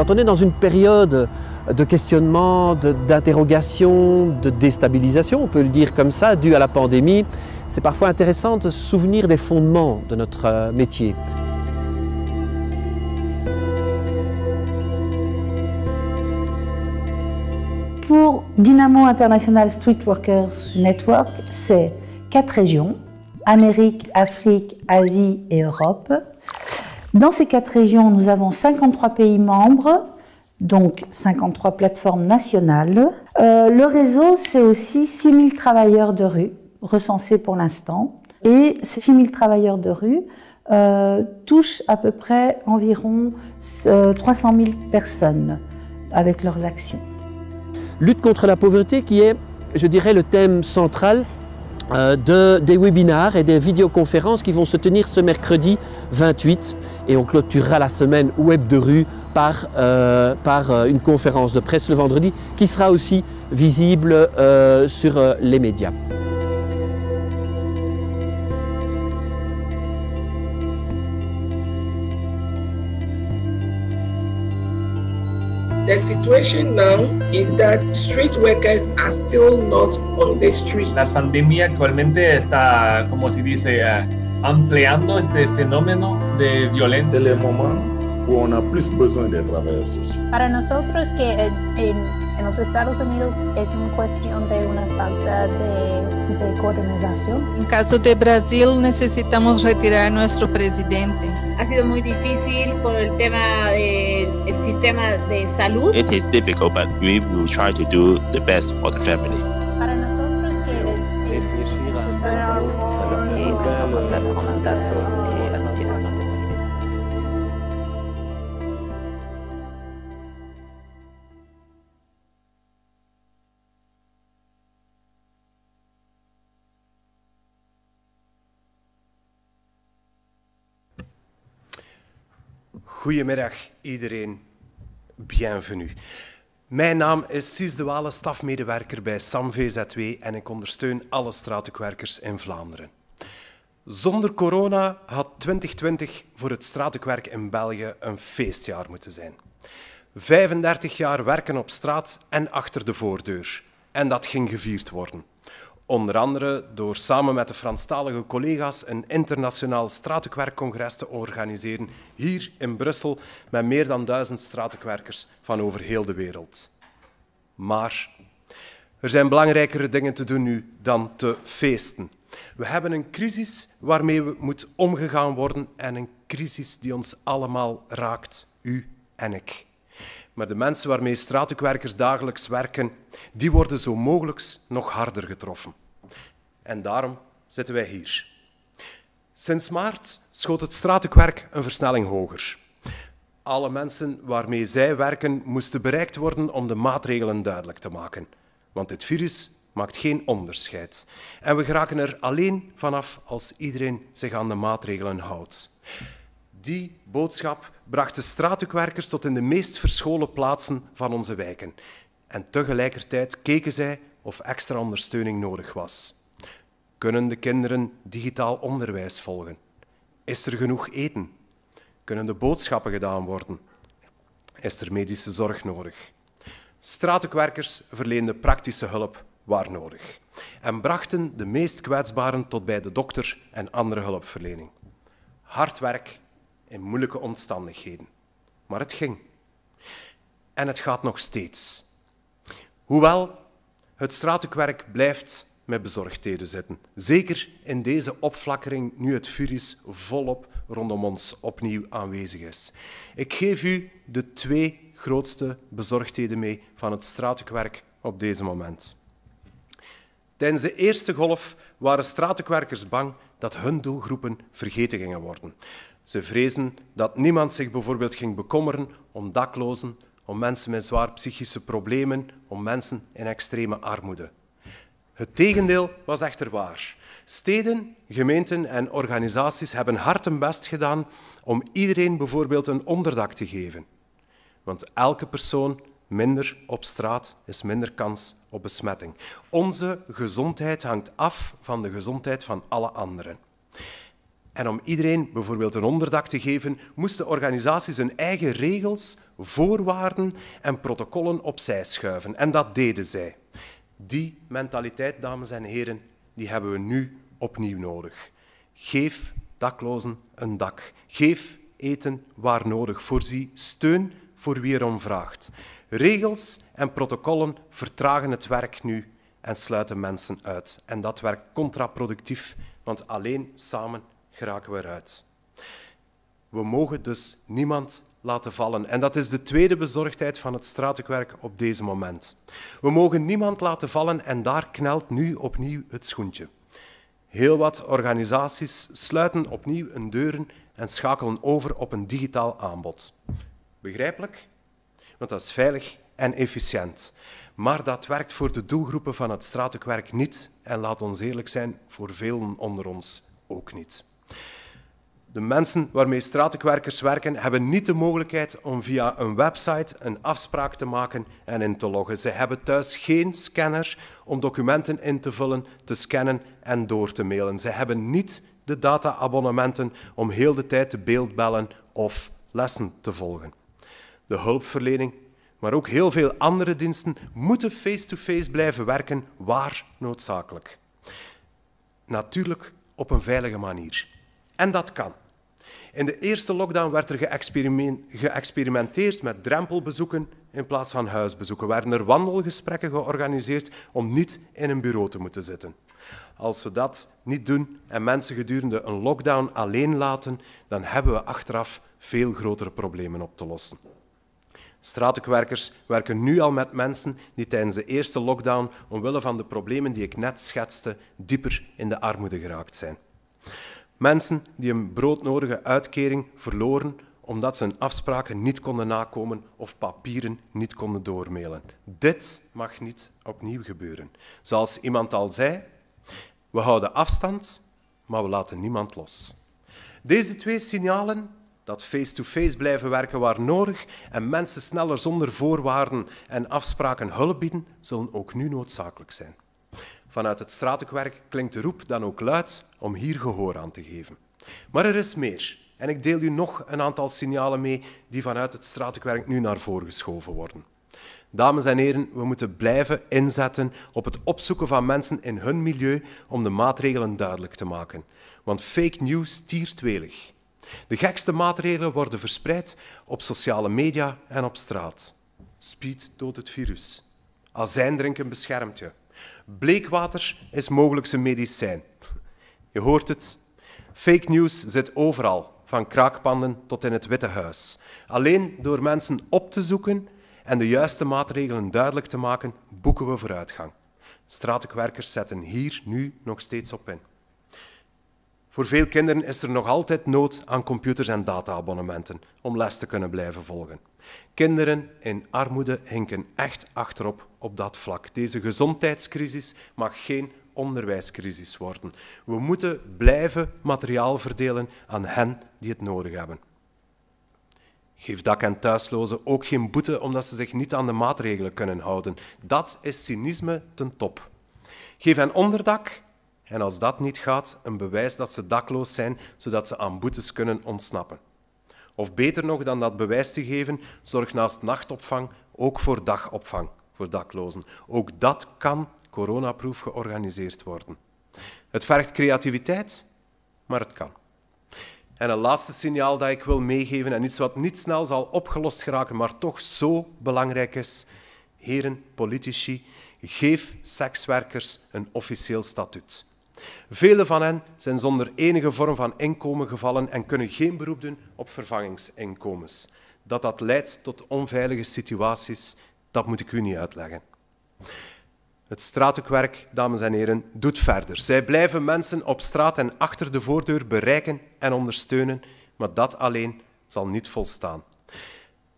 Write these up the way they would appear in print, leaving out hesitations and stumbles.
Quand on est dans une période de questionnement, d'interrogation, de déstabilisation, on peut le dire comme ça, due à la pandémie, c'est parfois intéressant de se souvenir des fondements de notre métier. Pour Dynamo International Street Workers Network, c'est 4 régions, Amérique, Afrique, Asie et Europe. Dans ces 4 régions, nous avons 53 pays membres, donc 53 plateformes nationales. Le réseau, c'est aussi 6 000 travailleurs de rue recensés pour l'instant. Et ces 6 000 travailleurs de rue touchent à peu près environ 300 000 personnes avec leurs actions. Lutte contre la pauvreté qui est, je dirais, le thème central des webinaires et des vidéoconférences qui vont se tenir ce mercredi 28 et on clôturera la semaine web de rue par une conférence de presse le vendredi qui sera aussi visible sur les médias. The situation now is that street workers are still not on the street. La pandemia actualmente está, como se dice, ampliando este fenómeno de violencia. C'est le moment où on a plus besoin de travailleurs sociaux. Para nosotros que en los Estados Unidos es una cuestión de una falta de coordinación. En caso de Brasil necesitamos retirar a nuestro presidente. Ha sido muy difícil por el tema del sistema de salud. It is difficult, but we will try to do the best for the family. Para nosotros que en los Estados Goedemiddag iedereen, bienvenue. Mijn naam is Cies de Wale, stafmedewerker bij SAM VZW en ik ondersteun alle straatwerkers in Vlaanderen. Zonder corona had 2020 voor het straatwerk in België een feestjaar moeten zijn. 35 jaar werken op straat en achter de voordeur. En dat ging gevierd worden. Onder andere door samen met de Franstalige collega's een internationaal straatwerkcongres te organiseren hier in Brussel met meer dan 1000 straatwerkers van over heel de wereld. Maar er zijn belangrijkere dingen te doen nu dan te feesten. We hebben een crisis waarmee moet omgegaan worden en een crisis die ons allemaal raakt, u en ik. Maar de mensen waarmee straatwerkers dagelijks werken, die worden zo mogelijk nog harder getroffen. En daarom zitten wij hier. Sinds maart schoot het straatwerk een versnelling hoger. Alle mensen waarmee zij werken moesten bereikt worden om de maatregelen duidelijk te maken. Want dit virus maakt geen onderscheid. En we geraken er alleen vanaf als iedereen zich aan de maatregelen houdt. Die boodschap bracht de straatwerkers tot in de meest verscholen plaatsen van onze wijken. En tegelijkertijd keken zij of extra ondersteuning nodig was. Kunnen de kinderen digitaal onderwijs volgen? Is er genoeg eten? Kunnen de boodschappen gedaan worden? Is er medische zorg nodig? Straatwerkers verleenden praktische hulp waar nodig en brachten de meest kwetsbaren tot bij de dokter en andere hulpverlening. Hard werk in moeilijke omstandigheden. Maar het ging. En het gaat nog steeds. Hoewel, het straatwerk blijft met bezorgdheden zitten. Zeker in deze opflakkering nu het virus volop rondom ons opnieuw aanwezig is. Ik geef u de 2 grootste bezorgdheden mee van het straatwerk op deze moment. Tijdens de eerste golf waren straatwerkers bang dat hun doelgroepen vergeten gingen worden. Ze vrezen dat niemand zich bijvoorbeeld ging bekommeren om daklozen, om mensen met zwaar psychische problemen, om mensen in extreme armoede. Het tegendeel was echter waar. Steden, gemeenten en organisaties hebben hard hun best gedaan om iedereen bijvoorbeeld een onderdak te geven. Want elke persoon minder op straat is minder kans op besmetting. Onze gezondheid hangt af van de gezondheid van alle anderen. En om iedereen bijvoorbeeld een onderdak te geven, moesten organisaties hun eigen regels, voorwaarden en protocollen opzij schuiven. En dat deden zij. Die mentaliteit, dames en heren, die hebben we nu opnieuw nodig. Geef daklozen een dak. Geef eten waar nodig. Voorzie steun voor wie erom vraagt. Regels en protocollen vertragen het werk nu en sluiten mensen uit. En dat werkt contraproductief, want alleen samen geraken we eruit. We mogen dus niemand laten vallen. En dat is de tweede bezorgdheid van het straatwerk op deze moment. We mogen niemand laten vallen en daar knelt nu opnieuw het schoentje. Heel wat organisaties sluiten opnieuw hun deuren en schakelen over op een digitaal aanbod. Begrijpelijk? Want dat is veilig en efficiënt. Maar dat werkt voor de doelgroepen van het straatwerk niet en laat ons eerlijk zijn, voor velen onder ons ook niet. De mensen waarmee straatwerkers werken hebben niet de mogelijkheid om via een website een afspraak te maken en in te loggen. Ze hebben thuis geen scanner om documenten in te vullen, te scannen en door te mailen. Ze hebben niet de data-abonnementen om heel de tijd te beeldbellen of lessen te volgen. De hulpverlening, maar ook heel veel andere diensten moeten face-to-face blijven werken waar noodzakelijk. Natuurlijk op een veilige manier. En dat kan. In de eerste lockdown werd er geëxperimenteerd met drempelbezoeken in plaats van huisbezoeken. Werden er wandelgesprekken georganiseerd om niet in een bureau te moeten zitten. Als we dat niet doen en mensen gedurende een lockdown alleen laten, dan hebben we achteraf veel grotere problemen op te lossen. Straatwerkers werken nu al met mensen die tijdens de eerste lockdown, omwille van de problemen die ik net schetste, dieper in de armoede geraakt zijn. Mensen die een broodnodige uitkering verloren omdat ze hun afspraken niet konden nakomen of papieren niet konden doormailen. Dit mag niet opnieuw gebeuren. Zoals iemand al zei, we houden afstand, maar we laten niemand los. Deze twee signalen, dat face-to-face blijven werken waar nodig en mensen sneller zonder voorwaarden en afspraken hulp bieden, zullen ook nu noodzakelijk zijn. Vanuit het straatwerk klinkt de roep dan ook luid om hier gehoor aan te geven. Maar er is meer. En ik deel u nog een aantal signalen mee die vanuit het straatwerk nu naar voren geschoven worden. Dames en heren, we moeten blijven inzetten op het opzoeken van mensen in hun milieu om de maatregelen duidelijk te maken. Want fake news stiert welig. De gekste maatregelen worden verspreid op sociale media en op straat. Speed doodt het virus. Azijn drinken beschermt je. Bleekwater is mogelijk een medicijn. Je hoort het. Fake news zit overal, van kraakpanden tot in het Witte Huis. Alleen door mensen op te zoeken en de juiste maatregelen duidelijk te maken, boeken we vooruitgang. Straatwerkers zetten hier nu nog steeds op in. Voor veel kinderen is er nog altijd nood aan computers en data-abonnementen om les te kunnen blijven volgen. Kinderen in armoede hinken echt achterop op dat vlak. Deze gezondheidscrisis mag geen onderwijscrisis worden. We moeten blijven materiaal verdelen aan hen die het nodig hebben. Geef dak- en thuislozen ook geen boete omdat ze zich niet aan de maatregelen kunnen houden. Dat is cynisme ten top. Geef hen onderdak en als dat niet gaat, een bewijs dat ze dakloos zijn, zodat ze aan boetes kunnen ontsnappen. Of beter nog dan dat bewijs te geven, zorg naast nachtopvang ook voor dagopvang voor daklozen. Ook dat kan coronaproof georganiseerd worden. Het vergt creativiteit, maar het kan. En een laatste signaal dat ik wil meegeven, en iets wat niet snel zal opgelost geraken, maar toch zo belangrijk is. Heren, politici, geef sekswerkers een officieel statuut. Velen van hen zijn zonder enige vorm van inkomen gevallen en kunnen geen beroep doen op vervangingsinkomens. Dat leidt tot onveilige situaties, dat moet ik u niet uitleggen. Het straatwerk, dames en heren, doet verder. Zij blijven mensen op straat en achter de voordeur bereiken en ondersteunen, maar dat alleen zal niet volstaan.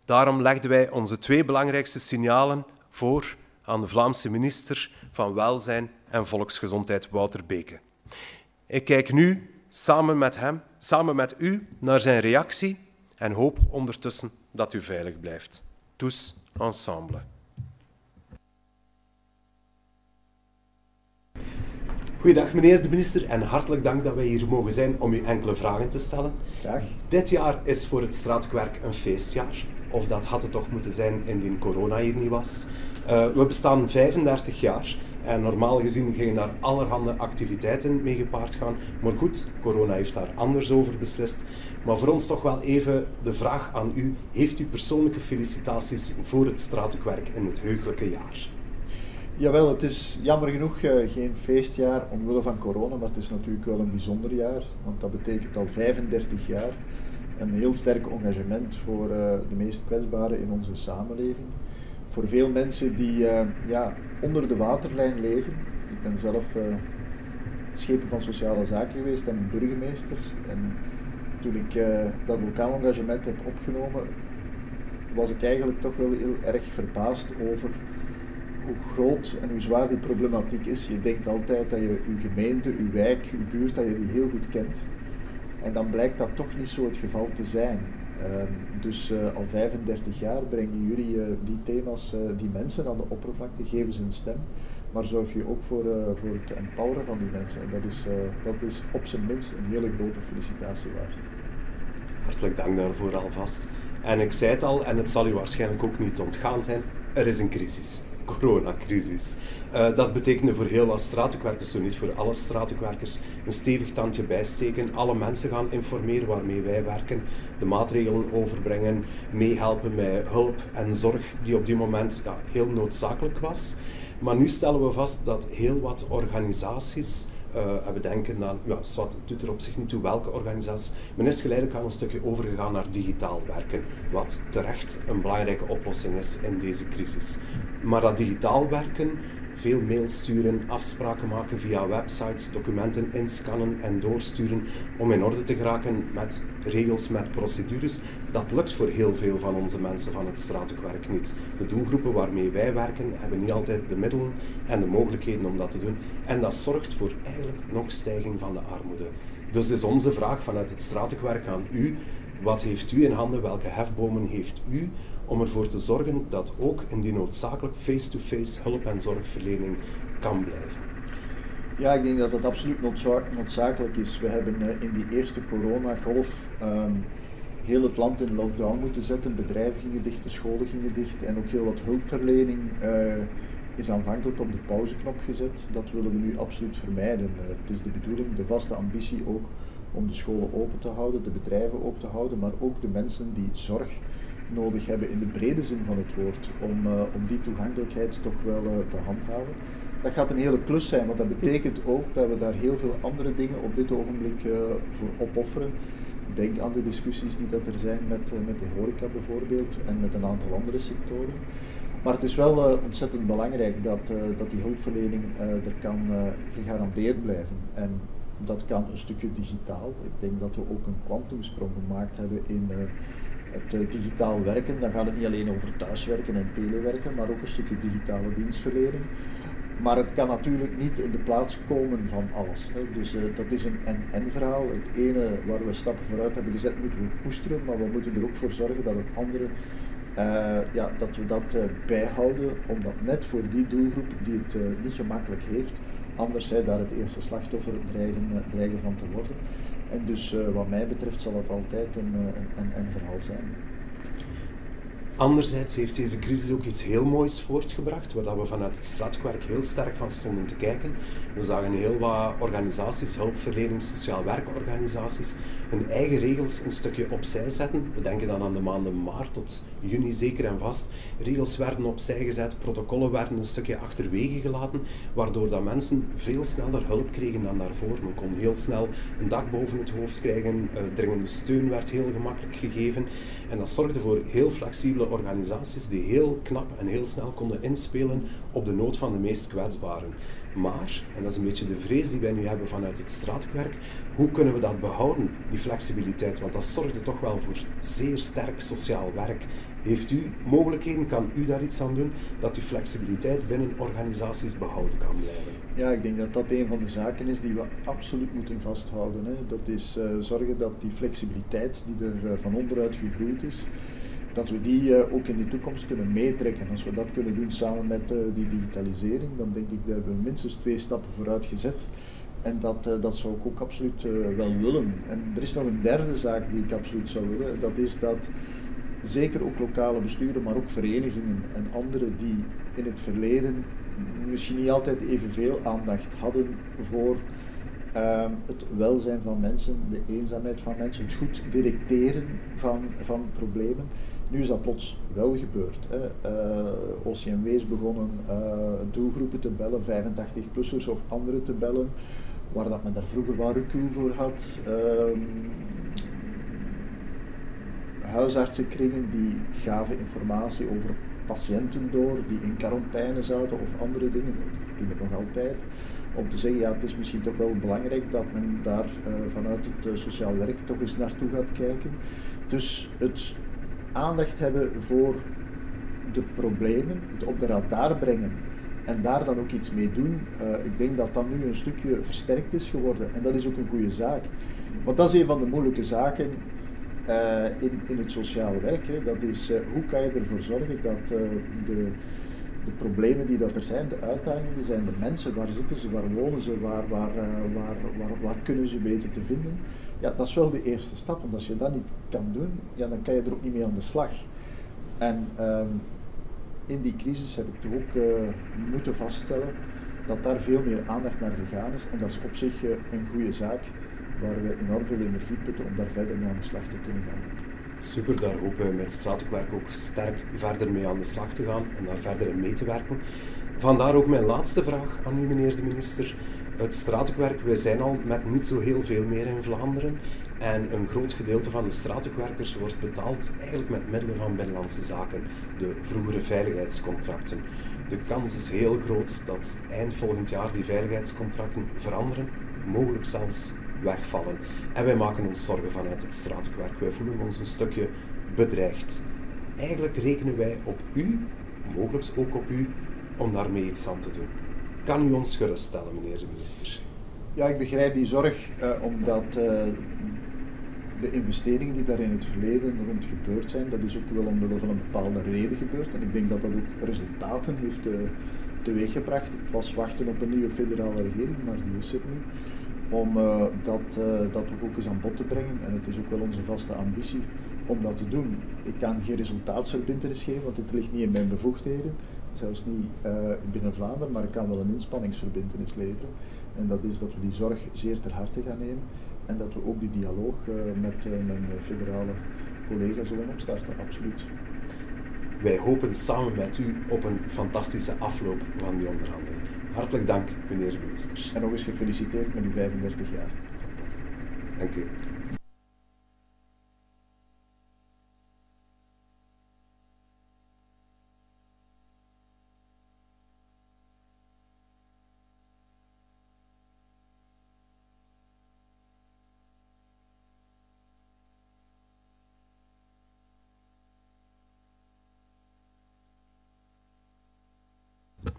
Daarom legden wij onze twee belangrijkste signalen voor aan de Vlaamse minister van Welzijn en Volksgezondheid, Wouter Beke. Ik kijk nu samen met hem, samen met u, naar zijn reactie en hoop ondertussen dat u veilig blijft. Tous ensemble. Goedendag meneer de minister en hartelijk dank dat wij hier mogen zijn om u enkele vragen te stellen. Graag. Dit jaar is voor het straatwerk een feestjaar. Of dat had het toch moeten zijn indien corona hier niet was. We bestaan 35 jaar en normaal gezien gingen daar allerhande activiteiten mee gepaard gaan. Maar goed, corona heeft daar anders over beslist. Maar voor ons toch wel even de vraag aan u. Heeft u persoonlijke felicitaties voor het straatwerk in het heugelijke jaar? Jawel, het is jammer genoeg geen feestjaar omwille van corona, maar het is natuurlijk wel een bijzonder jaar. Want dat betekent al 35 jaar een heel sterk engagement voor de meest kwetsbaren in onze samenleving. Voor veel mensen die onder de waterlijn leven. Ik ben zelf schepen van sociale zaken geweest en burgemeester. En toen ik dat lokaal engagement heb opgenomen, was ik eigenlijk toch wel heel erg verbaasd over hoe groot en hoe zwaar die problematiek is. Je denkt altijd dat je je gemeente, je wijk, je buurt, dat je die heel goed kent. En dan blijkt dat toch niet zo het geval te zijn. Dus al 35 jaar brengen jullie die thema's, die mensen aan de oppervlakte, geven ze een stem. Maar zorg je ook voor het empoweren van die mensen. En dat is op zijn minst een hele grote felicitatie waard. Hartelijk dank daarvoor alvast. En ik zei het al, en het zal u waarschijnlijk ook niet ontgaan zijn, er is een crisis. Coronacrisis. Dat betekende voor heel wat straatwerkers, zo niet voor alle straatwerkers, een stevig tandje bijsteken, alle mensen gaan informeren waarmee wij werken, de maatregelen overbrengen, meehelpen met hulp en zorg die op die moment heel noodzakelijk was. Maar nu stellen we vast dat heel wat organisaties, en we denken dan, het doet er op zich niet toe welke organisaties, men is geleidelijk aan een stukje overgegaan naar digitaal werken, wat terecht een belangrijke oplossing is in deze crisis. Maar dat digitaal werken, veel mails sturen, afspraken maken via websites, documenten inscannen en doorsturen om in orde te geraken met regels, met procedures, dat lukt voor heel veel van onze mensen van het straatwerk niet. De doelgroepen waarmee wij werken hebben niet altijd de middelen en de mogelijkheden om dat te doen en dat zorgt voor eigenlijk nog stijging van de armoede. Dus is onze vraag vanuit het straatwerk aan u, wat heeft u in handen, welke hefbomen heeft u om ervoor te zorgen dat ook indien noodzakelijk face-to-face hulp en zorgverlening kan blijven? Ja, ik denk dat dat absoluut noodzakelijk is. We hebben in die eerste coronagolf heel het land in lockdown moeten zetten. Bedrijven gingen dicht, de scholen gingen dicht en ook heel wat hulpverlening is aanvankelijk op de pauzeknop gezet. Dat willen we nu absoluut vermijden. Het is de bedoeling, de vaste ambitie ook, om de scholen open te houden, de bedrijven open te houden, maar ook de mensen die zorg nodig hebben in de brede zin van het woord, om die toegankelijkheid toch wel te handhaven. Dat gaat een hele klus zijn, want dat betekent ook dat we daar heel veel andere dingen op dit ogenblik voor opofferen. Denk aan de discussies die dat er zijn met de horeca bijvoorbeeld en met een aantal andere sectoren. Maar het is wel ontzettend belangrijk dat die hulpverlening er kan gegarandeerd blijven. En dat kan een stukje digitaal. Ik denk dat we ook een kwantumsprong gemaakt hebben in het digitaal werken. Dan gaat het niet alleen over thuiswerken en telewerken, maar ook een stukje digitale dienstverlening. Maar het kan natuurlijk niet in de plaats komen van alles. Dus dat is een en-en verhaal. Het ene waar we stappen vooruit hebben gezet moeten we koesteren, maar we moeten er ook voor zorgen dat het andere, dat we dat bijhouden, omdat net voor die doelgroep die het niet gemakkelijk heeft, anders zij daar het eerste slachtoffer dreigen van te worden. En dus wat mij betreft zal het altijd een verhaal zijn. Anderzijds heeft deze crisis ook iets heel moois voortgebracht, waar we vanuit het straatwerk heel sterk van stonden te kijken. We zagen heel wat organisaties, hulpverlening, sociaal werkorganisaties, hun eigen regels een stukje opzij zetten. We denken dan aan de maanden maart tot juni zeker en vast. Regels werden opzij gezet, protocollen werden een stukje achterwege gelaten, waardoor dat mensen veel sneller hulp kregen dan daarvoor. Men kon heel snel een dak boven het hoofd krijgen, dringende steun werd heel gemakkelijk gegeven. En dat zorgde voor heel flexibele organisaties die heel knap en heel snel konden inspelen op de nood van de meest kwetsbaren. Maar, en dat is een beetje de vrees die wij nu hebben vanuit het straatwerk, hoe kunnen we dat behouden, die flexibiliteit? Want dat zorgde toch wel voor zeer sterk sociaal werk. Heeft u mogelijkheden, kan u daar iets aan doen, dat die flexibiliteit binnen organisaties behouden kan blijven? Ja, ik denk dat dat een van de zaken is die we absoluut moeten vasthouden. Dat is zorgen dat die flexibiliteit die er van onderuit gegroeid is, dat we die ook in de toekomst kunnen meetrekken. Als we dat kunnen doen samen met die digitalisering, dan denk ik dat we minstens 2 stappen vooruit gezet. En dat zou ik ook absoluut wel willen. En er is nog een derde zaak die ik absoluut zou willen. Dat is dat zeker ook lokale besturen, maar ook verenigingen en anderen die in het verleden misschien niet altijd evenveel aandacht hadden voor het welzijn van mensen, de eenzaamheid van mensen, het goed detecteren van problemen. Nu is dat plots wel gebeurd. OCMW is begonnen doelgroepen te bellen, 85-plussers of anderen te bellen, waar dat men daar vroeger wel recul voor had. Huisartsenkringen die gaven informatie over patiënten door die in quarantaine zaten of andere dingen, dat doen we nog altijd. Om te zeggen, ja, het is misschien toch wel belangrijk dat men daar vanuit het sociaal werk toch eens naartoe gaat kijken. Dus het aandacht hebben voor de problemen, het op de radar brengen en daar dan ook iets mee doen. Ik denk dat dat nu een stukje versterkt is geworden en dat is ook een goede zaak. Want dat is een van de moeilijke zaken in het sociaal werk. Hè. Dat is hoe kan je ervoor zorgen dat de problemen die dat er zijn, de uitdagingen, zijn de mensen, waar zitten ze, waar wonen ze, waar kunnen ze weten te vinden. Ja, dat is wel de eerste stap, want als je dat niet kan doen, ja, dan kan je er ook niet mee aan de slag. En in die crisis heb ik toch ook moeten vaststellen dat daar veel meer aandacht naar gegaan is en dat is op zich een goede zaak waar we enorm veel energie putten om daar verder mee aan de slag te kunnen gaan. Super, daar hopen we met Straathoekwerk ook sterk verder mee aan de slag te gaan en daar verder in mee te werken. Vandaar ook mijn laatste vraag aan u, meneer de minister. Het Straathoekwerk, wij zijn al met niet zo heel veel meer in Vlaanderen en een groot gedeelte van de straathoekwerkers wordt betaald eigenlijk met middelen van Binnenlandse Zaken, de vroegere veiligheidscontracten. De kans is heel groot dat eind volgend jaar die veiligheidscontracten veranderen, mogelijk zelfs wegvallen. En wij maken ons zorgen vanuit het Straathoekwerk. Wij voelen ons een stukje bedreigd. Eigenlijk rekenen wij op u, mogelijk ook op u, om daarmee iets aan te doen. Kan u ons geruststellen, meneer de minister? Ja, ik begrijp die zorg, omdat de investeringen die daar in het verleden rond gebeurd zijn, dat is ook wel omwille van een bepaalde reden gebeurd. En ik denk dat dat ook resultaten heeft teweeggebracht. Het was wachten op een nieuwe federale regering, maar die is er nu. Om dat ook eens aan bod te brengen. En het is ook wel onze vaste ambitie om dat te doen. Ik kan geen resultaatsverbintenis geven, want het ligt niet in mijn bevoegdheden. Zelfs niet binnen Vlaanderen, maar ik kan wel een inspanningsverbintenis leveren. En dat is dat we die zorg zeer ter harte gaan nemen. En dat we ook die dialoog met mijn federale collega's zullen opstarten, absoluut. Wij hopen samen met u op een fantastische afloop van die onderhandeling. Hartelijk dank, meneer de minister. En nog eens gefeliciteerd met uw 35 jaar. Fantastisch. Dank u.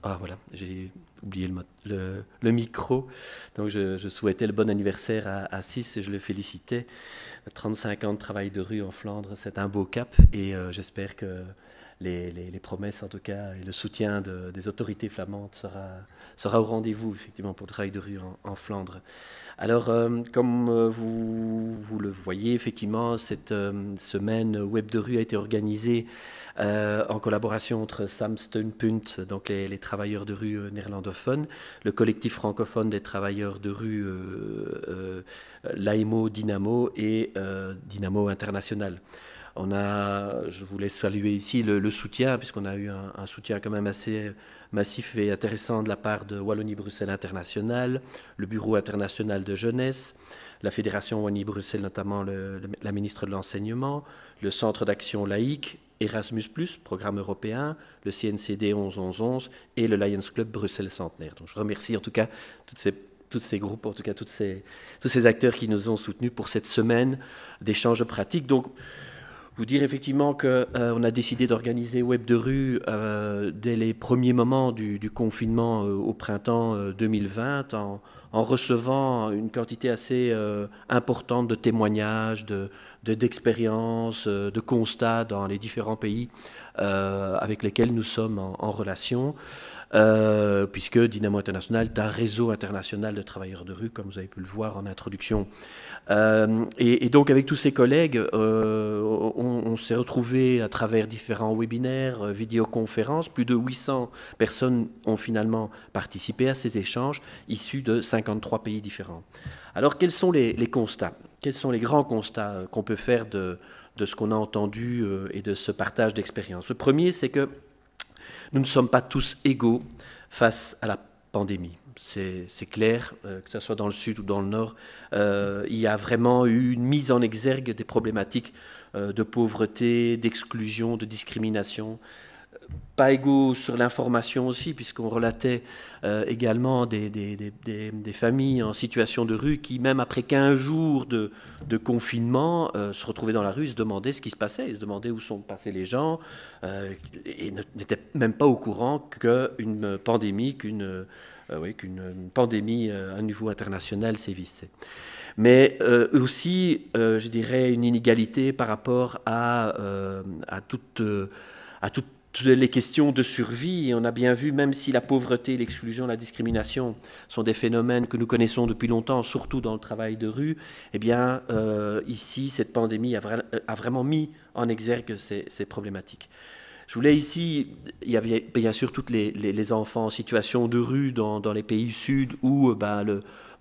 Ah voilà, j'ai oublié le micro. Donc je souhaitais le bon anniversaire à Sis et je le félicitais. 35 ans de travail de rue en Flandre, c'est un beau cap et j'espère que les promesses en tout cas et le soutien des autorités flamandes sera au rendez-vous effectivement pour le travail de rue en Flandre. Alors, comme vous le voyez, effectivement, cette semaine web de rue a été organisée en collaboration entre Sam Steunpunt, donc les travailleurs de rue néerlandophones, le collectif francophone des travailleurs de rue l'AIMO Dynamo et Dynamo International. Je voulais saluer ici le soutien, puisqu'on a eu un soutien quand même assez massif et intéressant de la part de Wallonie-Bruxelles International, le Bureau international de jeunesse, la Fédération Wallonie-Bruxelles, notamment la ministre de l'Enseignement, le Centre d'action laïque, Erasmus+, programme européen, le CNCD 11-11-11 et le Lions Club Bruxelles Centenaire. Donc je remercie en tout cas tous ces groupes, en tout cas tous ces acteurs qui nous ont soutenus pour cette semaine d'échanges pratiques. Donc, vous dire effectivement qu'on a décidé d'organiser Web de rue dès les premiers moments du confinement au printemps 2020 en recevant une quantité assez importante de témoignages, de d'expériences, de constats dans les différents pays avec lesquels nous sommes en relation. Puisque Dynamo International est un réseau international de travailleurs de rue, comme vous avez pu le voir en introduction. Et donc avec tous ces collègues, on s'est retrouvés à travers différents webinaires, vidéoconférences. Plus de 800 personnes ont finalement participé à ces échanges, issus de 53 pays différents. Alors quels sont les constats? Quels sont les grands constats qu'on peut faire de ce qu'on a entendu et de ce partage d'expérience? Le premier, c'est que nous ne sommes pas tous égaux face à la pandémie. C'est clair, que ce soit dans le sud ou dans le nord, il y a vraiment eu une mise en exergue des problématiques de pauvreté, d'exclusion, de discrimination. Pas égaux sur l'information aussi, puisqu'on relatait également des familles en situation de rue qui, même après 15 jours de confinement, se retrouvaient dans la rue, se demandaient ce qui se passait, ils se demandaient où sont passés les gens, et n'étaient même pas au courant qu'une pandémie, qu'une pandémie à niveau international sévissait. Mais aussi, je dirais, une inégalité par rapport à toutes les questions de survie. Et on a bien vu, même si la pauvreté, l'exclusion, la discrimination sont des phénomènes que nous connaissons depuis longtemps, surtout dans le travail de rue, eh bien, ici, cette pandémie a vraiment mis en exergue ces problématiques. Je voulais ici, il y avait bien sûr tous les enfants en situation de rue dans les pays sud où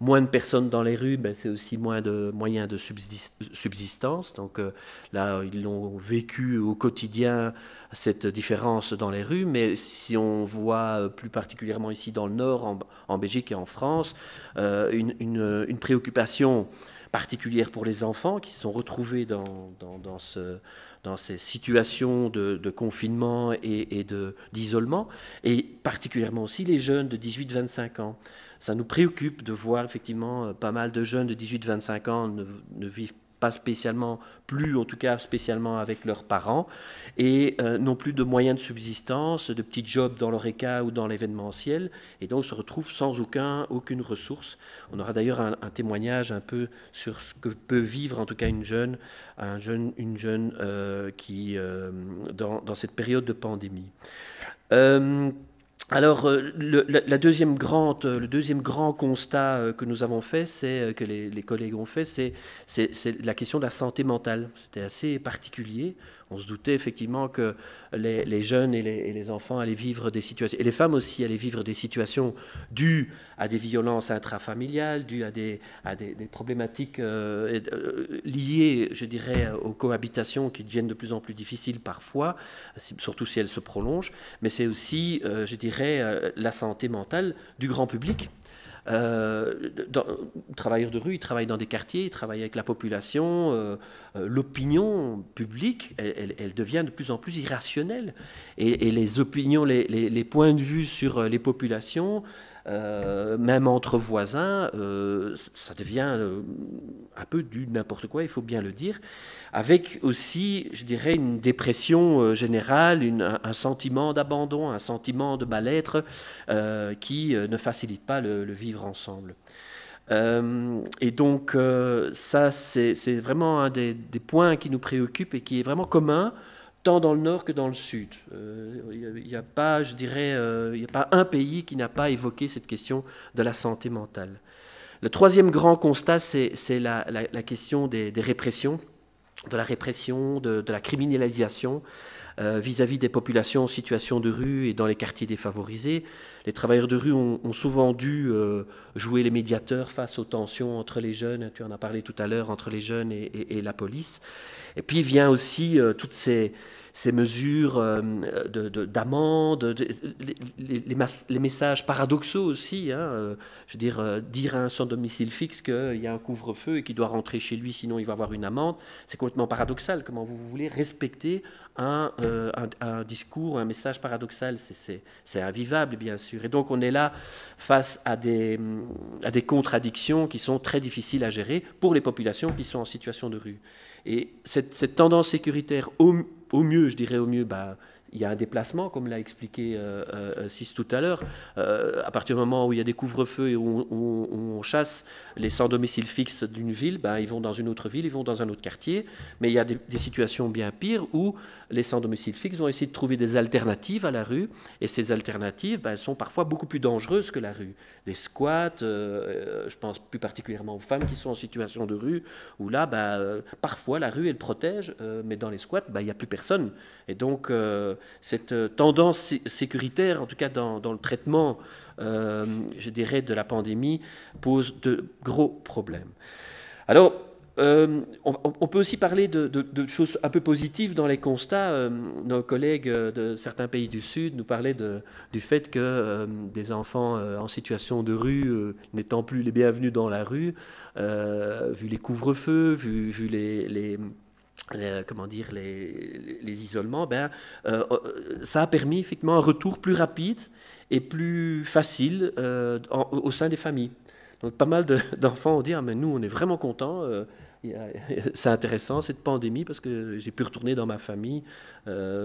moins de personnes dans les rues, c'est aussi moins de moyens de subsistance. Donc là, ils l'ont vécu au quotidien, cette différence dans les rues. Mais si on voit plus particulièrement ici dans le Nord, en Belgique et en France, une préoccupation particulière pour les enfants qui se sont retrouvés dans ces situations de confinement et d'isolement, et particulièrement aussi les jeunes de 18-25 ans. Ça nous préoccupe de voir effectivement pas mal de jeunes de 18-25 ans ne vivent pas spécialement, plus en tout cas spécialement avec leurs parents, et non plus de moyens de subsistance, de petits jobs dans l'horeca ou dans l'événementiel, et donc se retrouvent sans aucune ressource. On aura d'ailleurs un témoignage un peu sur ce que peut vivre en tout cas une jeune qui dans cette période de pandémie. Alors, le deuxième grand constat que nous avons fait, que les collègues ont fait, c'est la question de la santé mentale. C'était assez particulier. On se doutait effectivement que les jeunes et les enfants allaient vivre des situations, et les femmes aussi allaient vivre des situations dues à des violences intrafamiliales, dues à des problématiques liées, je dirais, aux cohabitations qui deviennent de plus en plus difficiles parfois, surtout si elles se prolongent. Mais c'est aussi, je dirais, la santé mentale du grand public. Travailleurs de rue, ils travaillent dans des quartiers, ils travaillent avec la population, l'opinion publique, elle devient de plus en plus irrationnelle, et les opinions, les points de vue sur les populations, même entre voisins, ça devient un peu du n'importe quoi, il faut bien le dire, avec aussi, je dirais, une dépression générale, un sentiment d'abandon, un sentiment de mal-être qui ne facilite pas le vivre ensemble. Et donc, ça, c'est vraiment un des points qui nous préoccupe et qui est vraiment commun, tant dans le Nord que dans le Sud. Il n'y a pas, je dirais, il n'y a pas un pays qui n'a pas évoqué cette question de la santé mentale. Le troisième grand constat, c'est la question des répressions, de la répression, de la criminalisation vis-à-vis des populations en situation de rue et dans les quartiers défavorisés. Les travailleurs de rue ont souvent dû jouer les médiateurs face aux tensions entre les jeunes, tu en as parlé tout à l'heure, entre les jeunes et la police. Et puis vient aussi toutes ces mesures d'amende, les messages paradoxaux aussi. Je veux dire à un sans domicile fixe qu'il y a un couvre-feu et qu'il doit rentrer chez lui, sinon il va avoir une amende. C'est complètement paradoxal. Comment vous voulez respecter un discours, un message paradoxal? C'est invivable, bien sûr. Et donc on est là face à des contradictions qui sont très difficiles à gérer pour les populations qui sont en situation de rue. Et cette tendance sécuritaire, au mieux, je dirais au mieux, il y a un déplacement, comme l'a expliqué Sis tout à l'heure. À partir du moment où il y a des couvre-feux et où on chasse les sans domicile fixe d'une ville, ben, ils vont dans une autre ville, ils vont dans un autre quartier. Mais il y a des situations bien pires où les sans domicile fixe vont essayer de trouver des alternatives à la rue. Et ces alternatives, ben, elles sont parfois beaucoup plus dangereuses que la rue. Des squats, je pense plus particulièrement aux femmes qui sont en situation de rue, où là, ben, parfois la rue, elle protège, mais dans les squats, ben, il n'y a plus personne. Et donc, cette tendance sécuritaire, en tout cas dans le traitement, je dirais, de la pandémie, pose de gros problèmes. Alors, on peut aussi parler de choses un peu positives dans les constats. Nos collègues de certains pays du Sud nous parlaient du fait que des enfants en situation de rue, n'étant plus les bienvenus dans la rue, vu les couvre-feux, vu les isolements, ben, ça a permis effectivement un retour plus rapide et plus facile au sein des familles. Donc pas mal d'enfants ont dit « Ah mais nous on est vraiment contents, c'est intéressant cette pandémie parce que j'ai pu retourner dans ma famille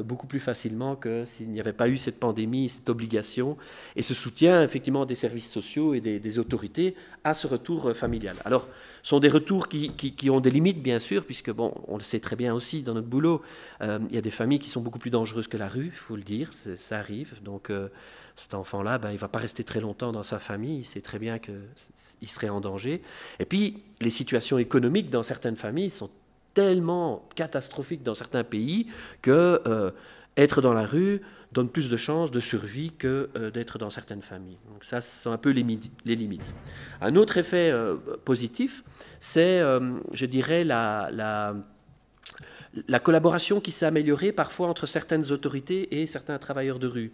beaucoup plus facilement que s'il n'y avait pas eu cette pandémie, cette obligation et ce soutien effectivement des services sociaux et des autorités à ce retour familial. » Alors, ce sont des retours qui ont des limites bien sûr, puisque bon, on le sait très bien aussi dans notre boulot, il y a des familles qui sont beaucoup plus dangereuses que la rue, il faut le dire, ça arrive. Donc cet enfant-là, ben, il ne va pas rester très longtemps dans sa famille, il sait très bien qu'il serait en danger. Et puis, les situations économiques dans certaines familles sont tellement catastrophiques dans certains pays que être dans la rue donne plus de chances de survie que d'être dans certaines familles. Donc ça, ce sont un peu les limites. Un autre effet positif, c'est, je dirais, la collaboration qui s'est améliorée parfois entre certaines autorités et certains travailleurs de rue.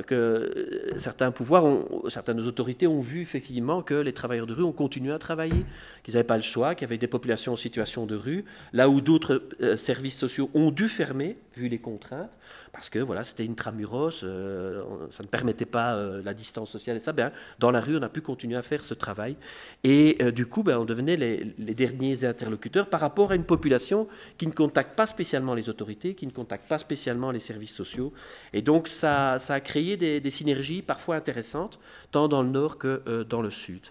Que certaines autorités ont vu effectivement que les travailleurs de rue ont continué à travailler, qu'ils n'avaient pas le choix, qu'il y avait des populations en situation de rue, là où d'autres services sociaux ont dû fermer, vu les contraintes, parce que voilà, c'était intramuros, ça ne permettait pas la distance sociale et ça. Ben, dans la rue, on a pu continuer à faire ce travail. Et du coup, ben, on devenait les derniers interlocuteurs par rapport à une population qui ne contacte pas spécialement les autorités, qui ne contacte pas spécialement les services sociaux. Et donc, ça a créé des synergies parfois intéressantes, tant dans le nord que dans le sud.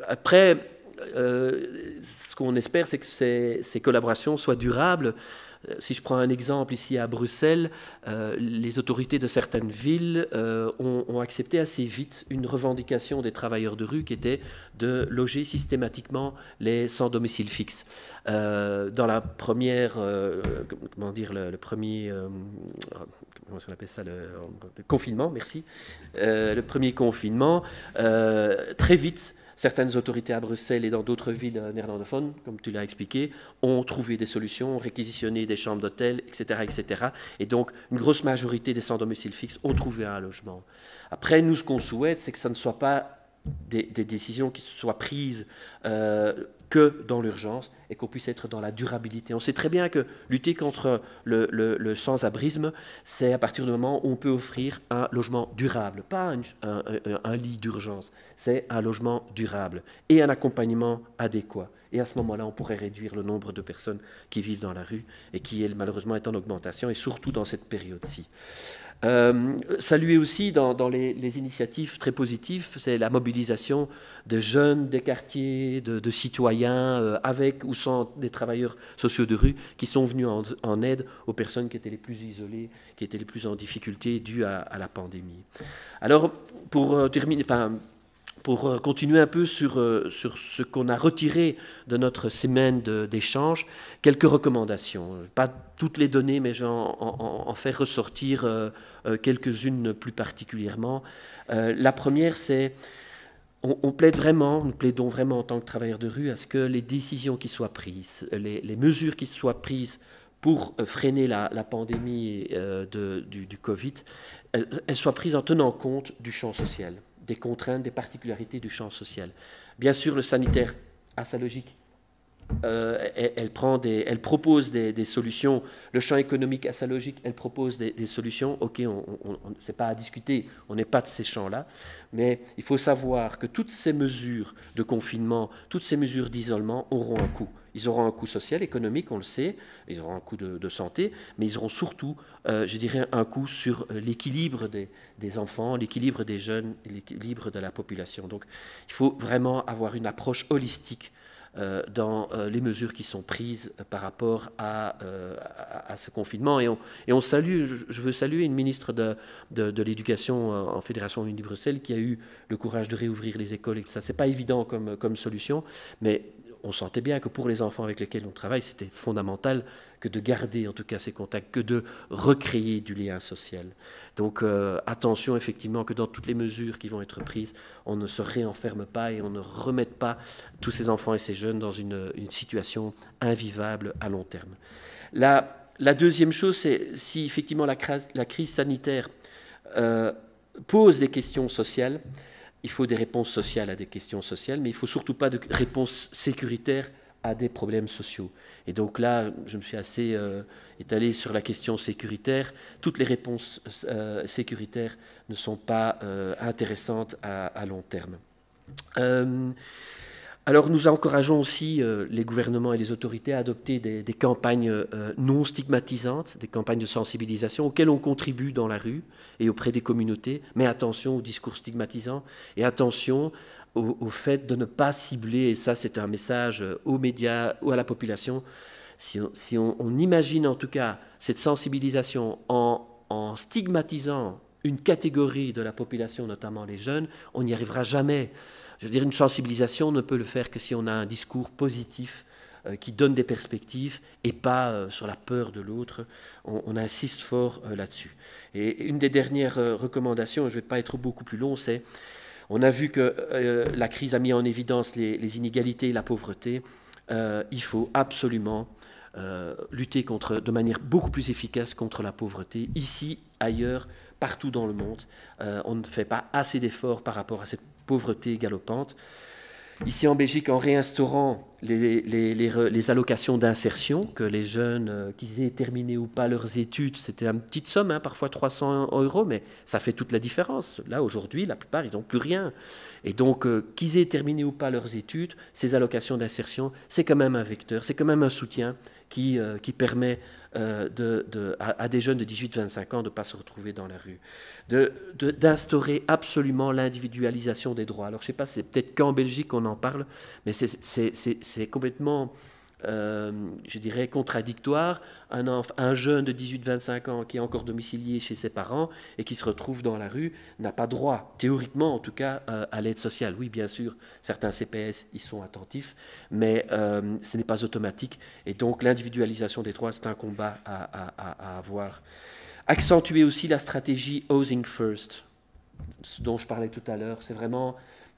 Après, ce qu'on espère, c'est que ces collaborations soient durables. Si je prends un exemple ici à Bruxelles, les autorités de certaines villes ont accepté assez vite une revendication des travailleurs de rue qui était de loger systématiquement les sans domicile fixe. Dans la première, comment dire, le premier, comment on appelle ça, le confinement, merci, le premier confinement, très vite, certaines autorités à Bruxelles et dans d'autres villes néerlandophones, comme tu l'as expliqué, ont trouvé des solutions, ont réquisitionné des chambres d'hôtel, etc., etc. Et donc, une grosse majorité des sans domicile fixe ont trouvé un logement. Après, nous, ce qu'on souhaite, c'est que ça ne soit pas des décisions qui soient prises que dans l'urgence et qu'on puisse être dans la durabilité. On sait très bien que lutter contre le sans-abrisme, c'est à partir du moment où on peut offrir un logement durable, pas un lit d'urgence, c'est un logement durable et un accompagnement adéquat. Et à ce moment-là, on pourrait réduire le nombre de personnes qui vivent dans la rue et qui, malheureusement, est en augmentation, et surtout dans cette période-ci. Saluer aussi dans les initiatives très positives, c'est la mobilisation de jeunes des quartiers, de citoyens, avec ou sans des travailleurs sociaux de rue, qui sont venus en aide aux personnes qui étaient les plus isolées, qui étaient les plus en difficulté dues à la pandémie. Alors, pour terminer, pour continuer un peu sur ce qu'on a retiré de notre semaine d'échange, quelques recommandations. Pas toutes les données, mais je vais en faire ressortir quelques-unes plus particulièrement. La première, c'est nous plaidons vraiment en tant que travailleurs de rue à ce que les décisions qui soient prises, les mesures qui soient prises pour freiner la pandémie du Covid, elles soient prises en tenant compte du champ social, des contraintes, des particularités du champ social. Bien sûr, le sanitaire a sa logique, elle propose des solutions. Le champ économique a sa logique, elle propose des solutions. Ok, c'est pas à discuter, on n'est pas de ces champs-là, mais il faut savoir que toutes ces mesures de confinement, toutes ces mesures d'isolement auront un coût. Ils auront un coût social, économique, on le sait, ils auront un coût de santé, mais ils auront surtout, je dirais, un coût sur l'équilibre des enfants, l'équilibre des jeunes, l'équilibre de la population. Donc il faut vraiment avoir une approche holistique dans les mesures qui sont prises par rapport à ce confinement. Et on salue, je veux saluer une ministre de l'Éducation en Fédération Wallonie-Bruxelles qui a eu le courage de réouvrir les écoles. Et ça, c'est pas évident comme solution, mais on sentait bien que pour les enfants avec lesquels on travaille, c'était fondamental que de garder en tout cas ces contacts, que de recréer du lien social. Donc attention effectivement que dans toutes les mesures qui vont être prises, on ne se réenferme pas et on ne remette pas tous ces enfants et ces jeunes dans une situation invivable à long terme. La deuxième chose, c'est si effectivement la crise sanitaire pose des questions sociales, il faut des réponses sociales à des questions sociales, mais il ne faut surtout pas de réponses sécuritaires à des problèmes sociaux. Et donc là, je me suis assez étalé sur la question sécuritaire. Toutes les réponses sécuritaires ne sont pas intéressantes à long terme. Alors nous encourageons aussi les gouvernements et les autorités à adopter des campagnes non stigmatisantes, des campagnes de sensibilisation auxquelles on contribue dans la rue et auprès des communautés, mais attention aux discours stigmatisants et attention au fait de ne pas cibler, et ça c'est un message aux médias ou à la population, si on imagine en tout cas cette sensibilisation en stigmatisant une catégorie de la population, notamment les jeunes, on n'y arrivera jamais. Je veux dire, une sensibilisation ne peut le faire que si on a un discours positif qui donne des perspectives et pas sur la peur de l'autre. On insiste fort là-dessus. Et une des dernières recommandations, je ne vais pas être beaucoup plus long, c'est on a vu que la crise a mis en évidence les inégalités et la pauvreté. Il faut absolument lutter de manière beaucoup plus efficace contre la pauvreté, ici, ailleurs, partout dans le monde. On ne fait pas assez d'efforts par rapport à cette pauvreté galopante. Ici en Belgique, en réinstaurant les allocations d'insertion, que les jeunes, qu'ils aient terminé ou pas leurs études, c'était une petite somme, parfois 300 €, mais ça fait toute la différence. Là, aujourd'hui, la plupart, ils n'ont plus rien. Et donc, qu'ils aient terminé ou pas leurs études, ces allocations d'insertion, c'est quand même un vecteur, c'est quand même un soutien qui permet à des jeunes de 18-25 ans de ne pas se retrouver dans la rue, d'instaurer absolument l'individualisation des droits. Alors je ne sais pas, c'est peut-être qu'en Belgique qu'on en parle, mais c'est complètement, je dirais, contradictoire. Un jeune de 18-25 ans qui est encore domicilié chez ses parents et qui se retrouve dans la rue n'a pas droit, théoriquement en tout cas, à l'aide sociale. Oui, bien sûr, certains CPS y sont attentifs, mais ce n'est pas automatique. Et donc l'individualisation des droits, c'est un combat à avoir. Accentuer aussi la stratégie Housing First, ce dont je parlais tout à l'heure, c'est vraiment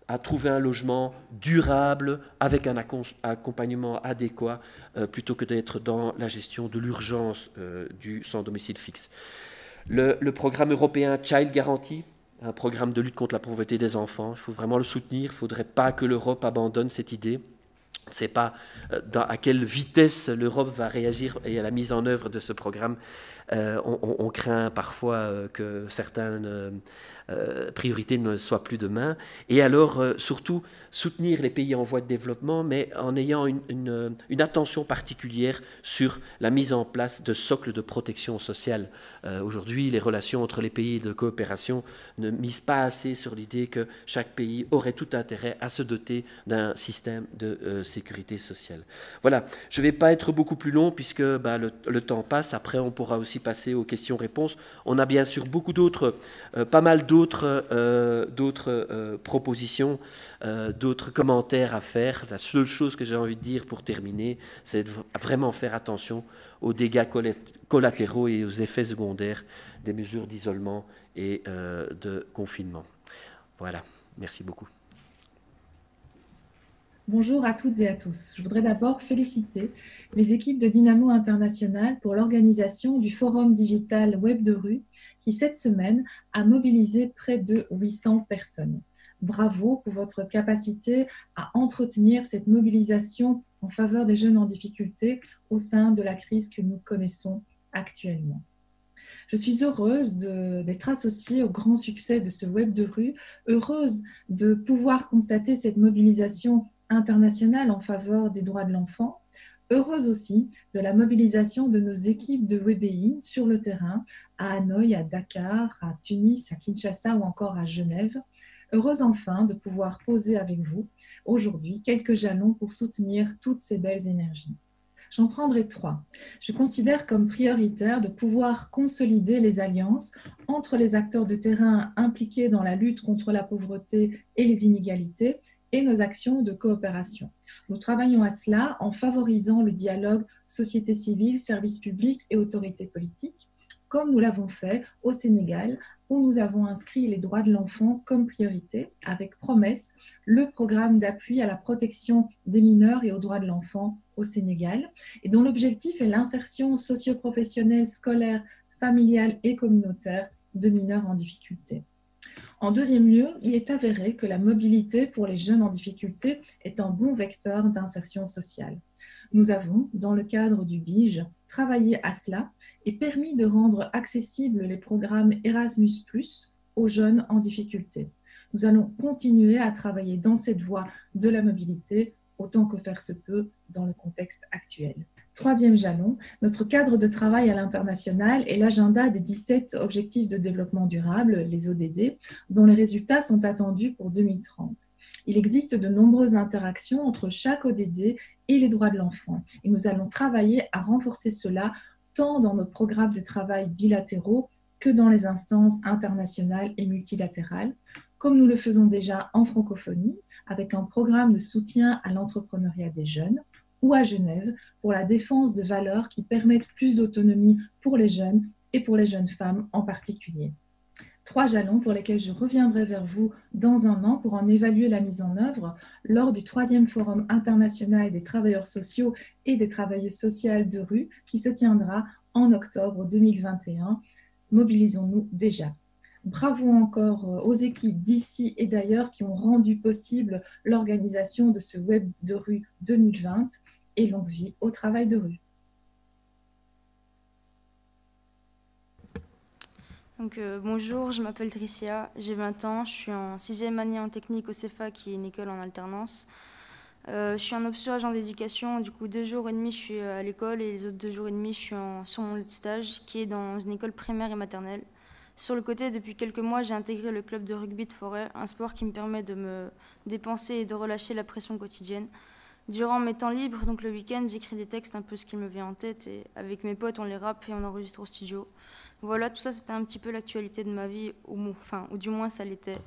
à trouver un logement durable avec un accompagnement adéquat plutôt que d'être dans la gestion de l'urgence du sans domicile fixe. Le programme européen Child Guarantee, un programme de lutte contre la pauvreté des enfants, il faut vraiment le soutenir, il ne faudrait pas que l'Europe abandonne cette idée. On ne sait pas à quelle vitesse l'Europe va réagir et à la mise en œuvre de ce programme. On craint parfois que certaines priorités ne soient plus demain. Et alors, surtout, soutenir les pays en voie de développement, mais en ayant une attention particulière sur la mise en place de socles de protection sociale. Aujourd'hui, les relations entre les pays de coopération ne misent pas assez sur l'idée que chaque pays aurait tout intérêt à se doter d'un système de sécurité sociale. Voilà, je ne vais pas être beaucoup plus long puisque le temps passe. Après, on pourra aussi passer aux questions-réponses. On a bien sûr beaucoup d'autres, pas mal d'autres propositions, d'autres commentaires à faire. La seule chose que j'ai envie de dire pour terminer, c'est de vraiment faire attention aux dégâts collatéraux et aux effets secondaires des mesures d'isolement et de confinement. Voilà, merci beaucoup. Bonjour à toutes et à tous. Je voudrais d'abord féliciter les équipes de Dynamo International pour l'organisation du Forum digital Web de rue qui, cette semaine, a mobilisé près de 800 personnes. Bravo pour votre capacité à entretenir cette mobilisation en faveur des jeunes en difficulté au sein de la crise que nous connaissons actuellement. Je suis heureuse d'être associée au grand succès de ce web de rue, heureuse de pouvoir constater cette mobilisation internationale en faveur des droits de l'enfant, heureuse aussi de la mobilisation de nos équipes de WebEI sur le terrain, à Hanoï, à Dakar, à Tunis, à Kinshasa ou encore à Genève. Heureuse enfin de pouvoir poser avec vous aujourd'hui quelques jalons pour soutenir toutes ces belles énergies. J'en prendrai 3. Je considère comme prioritaire de pouvoir consolider les alliances entre les acteurs de terrain impliqués dans la lutte contre la pauvreté et les inégalités et nos actions de coopération. Nous travaillons à cela en favorisant le dialogue société civile, services publics et autorités politiques, comme nous l'avons fait au Sénégal, où nous avons inscrit les droits de l'enfant comme priorité, avec promesse, le programme d'appui à la protection des mineurs et aux droits de l'enfant au Sénégal, et dont l'objectif est l'insertion socio-professionnelle, scolaire, familiale et communautaire de mineurs en difficulté. En deuxième lieu, il est avéré que la mobilité pour les jeunes en difficulté est un bon vecteur d'insertion sociale. Nous avons, dans le cadre du BIGE, travaillé à cela et permis de rendre accessibles les programmes Erasmus+ aux jeunes en difficulté. Nous allons continuer à travailler dans cette voie de la mobilité autant que faire se peut dans le contexte actuel. Troisième jalon, notre cadre de travail à l'international est l'agenda des 17 objectifs de développement durable, les ODD, dont les résultats sont attendus pour 2030. Il existe de nombreuses interactions entre chaque ODD et les droits de l'enfant. Et nous allons travailler à renforcer cela tant dans nos programmes de travail bilatéraux que dans les instances internationales et multilatérales, comme nous le faisons déjà en francophonie, avec un programme de soutien à l'entrepreneuriat des jeunes, ou à Genève pour la défense de valeurs qui permettent plus d'autonomie pour les jeunes et pour les jeunes femmes en particulier. 3 jalons pour lesquels je reviendrai vers vous dans un an pour en évaluer la mise en œuvre lors du 3e Forum international des travailleurs sociaux et des travailleuses sociales de rue qui se tiendra en octobre 2021. Mobilisons-nous déjà. Bravo encore aux équipes d'ici et d'ailleurs qui ont rendu possible l'organisation de ce Web de rue 2020 et longue vie au travail de rue. Donc, bonjour, je m'appelle Tricia, j'ai 20 ans, je suis en 6e année en technique au CEFA qui est une école en alternance. Je suis en option agent d'éducation, du coup 2 jours et demi je suis à l'école et les autres 2 jours et demi je suis sur mon lieu de stage qui est dans une école primaire et maternelle. Sur le côté, depuis quelques mois, j'ai intégré le club de rugby de Forêt, un sport qui me permet de me dépenser et de relâcher la pression quotidienne. Durant mes temps libres, donc le week-end, j'écris des textes un peu ce qui me vient en tête et avec mes potes, on les rappe et on enregistre au studio. Voilà, tout ça, c'était un petit peu l'actualité de ma vie, ou du moins ça l'était.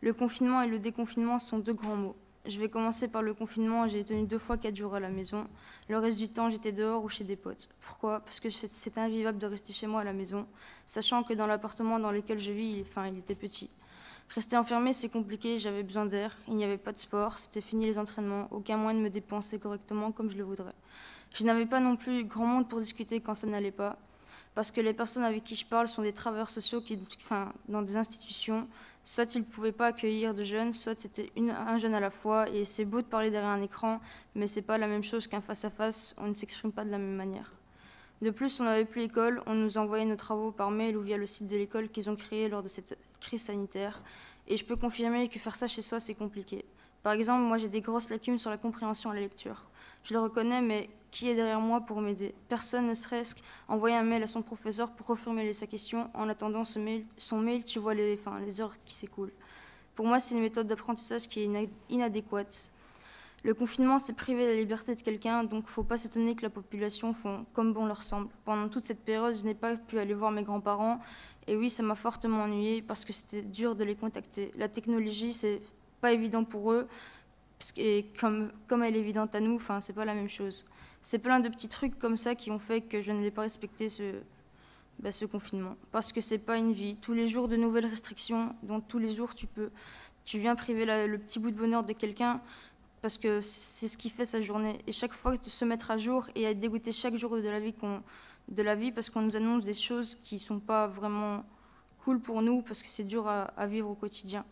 Le confinement et le déconfinement sont 2 grands mots. Je vais commencer par le confinement, j'ai tenu 2 fois 4 jours à la maison. Le reste du temps, j'étais dehors ou chez des potes. Pourquoi? Parce que c'était invivable de rester chez moi à la maison, sachant que dans l'appartement dans lequel je vis, il était petit. Rester enfermé, c'est compliqué, j'avais besoin d'air, il n'y avait pas de sport, c'était fini les entraînements, aucun moyen de me dépenser correctement comme je le voudrais. Je n'avais pas non plus grand monde pour discuter quand ça n'allait pas, parce que les personnes avec qui je parle sont des travailleurs sociaux dans des institutions. Soit ils ne pouvaient pas accueillir de jeunes, soit c'était un jeune à la fois. Et c'est beau de parler derrière un écran, mais ce n'est pas la même chose qu'un face-à-face, on ne s'exprime pas de la même manière. De plus, on n'avait plus l'école, on nous envoyait nos travaux par mail ou via le site de l'école qu'ils ont créé lors de cette crise sanitaire. Et je peux confirmer que faire ça chez soi, c'est compliqué. Par exemple, moi j'ai des grosses lacunes sur la compréhension à la lecture. Je le reconnais, mais qui est derrière moi pour m'aider? Personne, ne serait-ce qu'envoyer un mail à son professeur pour reformuler sa question. En attendant son mail, tu vois les heures qui s'écoulent. Pour moi, c'est une méthode d'apprentissage qui est inadéquate. Le confinement, c'est priver la liberté de quelqu'un, donc il ne faut pas s'étonner que la population font comme bon leur semble. Pendant toute cette période, je n'ai pas pu aller voir mes grands-parents. Et oui, ça m'a fortement ennuyée parce que c'était dur de les contacter. La technologie, c'est pas évident pour eux. Et comme elle est évidente à nous, c'est pas la même chose. C'est plein de petits trucs comme ça qui ont fait que je ne l'ai pas respecté ce confinement. Parce que c'est pas une vie. Tous les jours de nouvelles restrictions, donc tous les jours tu viens priver le petit bout de bonheur de quelqu'un parce que c'est ce qui fait sa journée. Et chaque fois de se mettre à jour et à être dégoûté chaque jour de la vie parce qu'on nous annonce des choses qui sont pas vraiment cool pour nous parce que c'est dur à vivre au quotidien.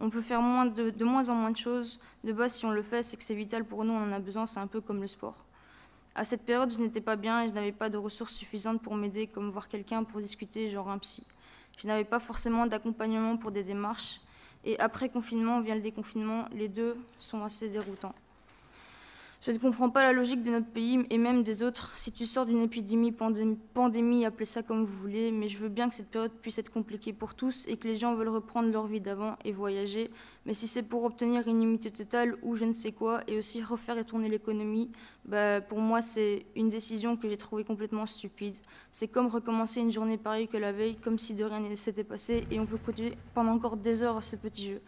On peut faire de moins en moins de choses. De base, si on le fait, c'est que c'est vital pour nous, on en a besoin, c'est un peu comme le sport. À cette période, je n'étais pas bien et je n'avais pas de ressources suffisantes pour m'aider, comme voir quelqu'un pour discuter, genre un psy. Je n'avais pas forcément d'accompagnement pour des démarches. Et après confinement vient le déconfinement, les deux sont assez déroutants. Je ne comprends pas la logique de notre pays et même des autres. Si tu sors d'une épidémie, pandémie, appelez ça comme vous voulez, mais je veux bien que cette période puisse être compliquée pour tous et que les gens veulent reprendre leur vie d'avant et voyager. Mais si c'est pour obtenir une immunité totale ou je ne sais quoi et aussi refaire et tourner l'économie, pour moi c'est une décision que j'ai trouvée complètement stupide. C'est comme recommencer une journée pareille que la veille, comme si de rien ne s'était passé et on peut continuer pendant encore des heures à ce petit jeu.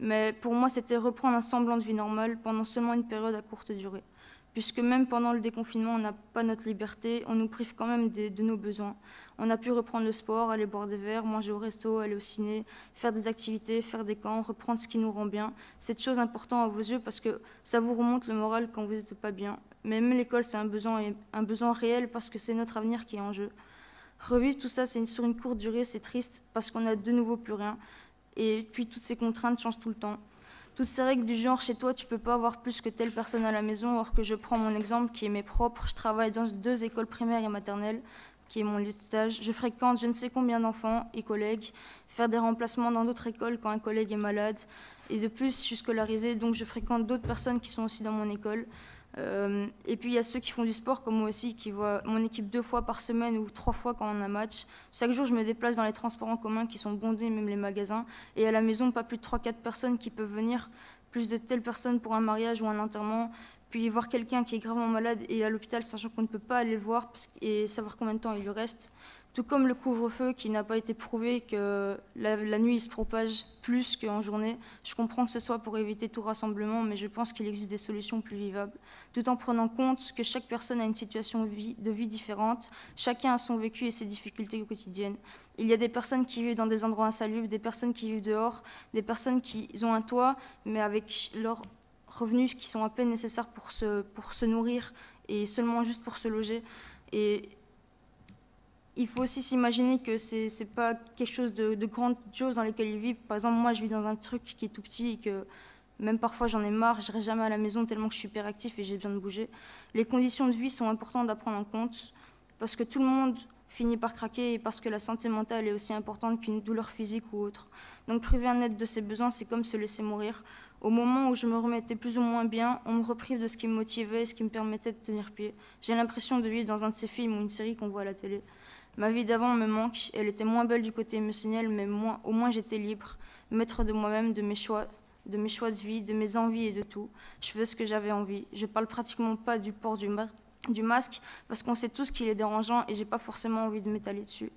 Mais pour moi, c'était reprendre un semblant de vie normale pendant seulement une période à courte durée. Puisque même pendant le déconfinement, on n'a pas notre liberté, on nous prive quand même de nos besoins. On a pu reprendre le sport, aller boire des verres, manger au resto, aller au ciné, faire des activités, faire des camps, reprendre ce qui nous rend bien. C'est une chose importante à vos yeux parce que ça vous remonte le moral quand vous n'êtes pas bien. Mais même l'école, c'est un besoin réel parce que c'est notre avenir qui est en jeu. Revivre tout ça, sur une courte durée, c'est triste parce qu'on n'a de nouveau plus rien. Et puis toutes ces contraintes changent tout le temps. Toutes ces règles du genre, chez toi, tu ne peux pas avoir plus que telle personne à la maison, or que je prends mon exemple qui est mes propres. Je travaille dans 2 écoles primaires et maternelles, qui est mon lieu de stage. Je fréquente je ne sais combien d'enfants et collègues, faire des remplacements dans d'autres écoles quand un collègue est malade. Et de plus, je suis scolarisée, donc je fréquente d'autres personnes qui sont aussi dans mon école. Et puis il y a ceux qui font du sport comme moi aussi, qui voient mon équipe 2 fois par semaine ou 3 fois quand on a match. Chaque jour je me déplace dans les transports en commun qui sont bondés, même les magasins. Et à la maison, pas plus de 3-4 personnes qui peuvent venir, plus de telle personne pour un mariage ou un enterrement. Puis voir quelqu'un qui est gravement malade et à l'hôpital, sachant qu'on ne peut pas aller le voir et savoir combien de temps il lui reste. Tout comme le couvre-feu qui n'a pas été prouvé que la nuit il se propage plus qu'en journée. Je comprends que ce soit pour éviter tout rassemblement, mais je pense qu'il existe des solutions plus vivables. Tout en prenant compte que chaque personne a une situation de vie différente, chacun a son vécu et ses difficultés quotidiennes. Il y a des personnes qui vivent dans des endroits insalubres, des personnes qui vivent dehors, des personnes qui ont un toit, mais avec leurs revenus qui sont à peine nécessaires pour se nourrir et seulement juste pour se loger. Et il faut aussi s'imaginer que c'est pas quelque chose de grandiose dans lequel ils vivent. Par exemple, moi, je vis dans un truc qui est tout petit et que même parfois j'en ai marre, je reste jamais à la maison tellement que je suis hyperactif et j'ai besoin de bouger. Les conditions de vie sont importantes à prendre en compte parce que tout le monde finit par craquer et parce que la santé mentale est aussi importante qu'une douleur physique ou autre. Donc priver un être de ses besoins, c'est comme se laisser mourir. Au moment où je me remettais plus ou moins bien, on me reprive de ce qui me motivait et ce qui me permettait de tenir pied. J'ai l'impression de vivre dans un de ces films ou une série qu'on voit à la télé. Ma vie d'avant me manque, elle était moins belle du côté émotionnel, mais au moins j'étais libre, maître de moi-même, de mes choix de vie, de mes envies et de tout. Je faisais ce que j'avais envie. Je parle pratiquement pas du port du masque, parce qu'on sait tous qu'il est dérangeant et j'ai pas forcément envie de m'étaler dessus.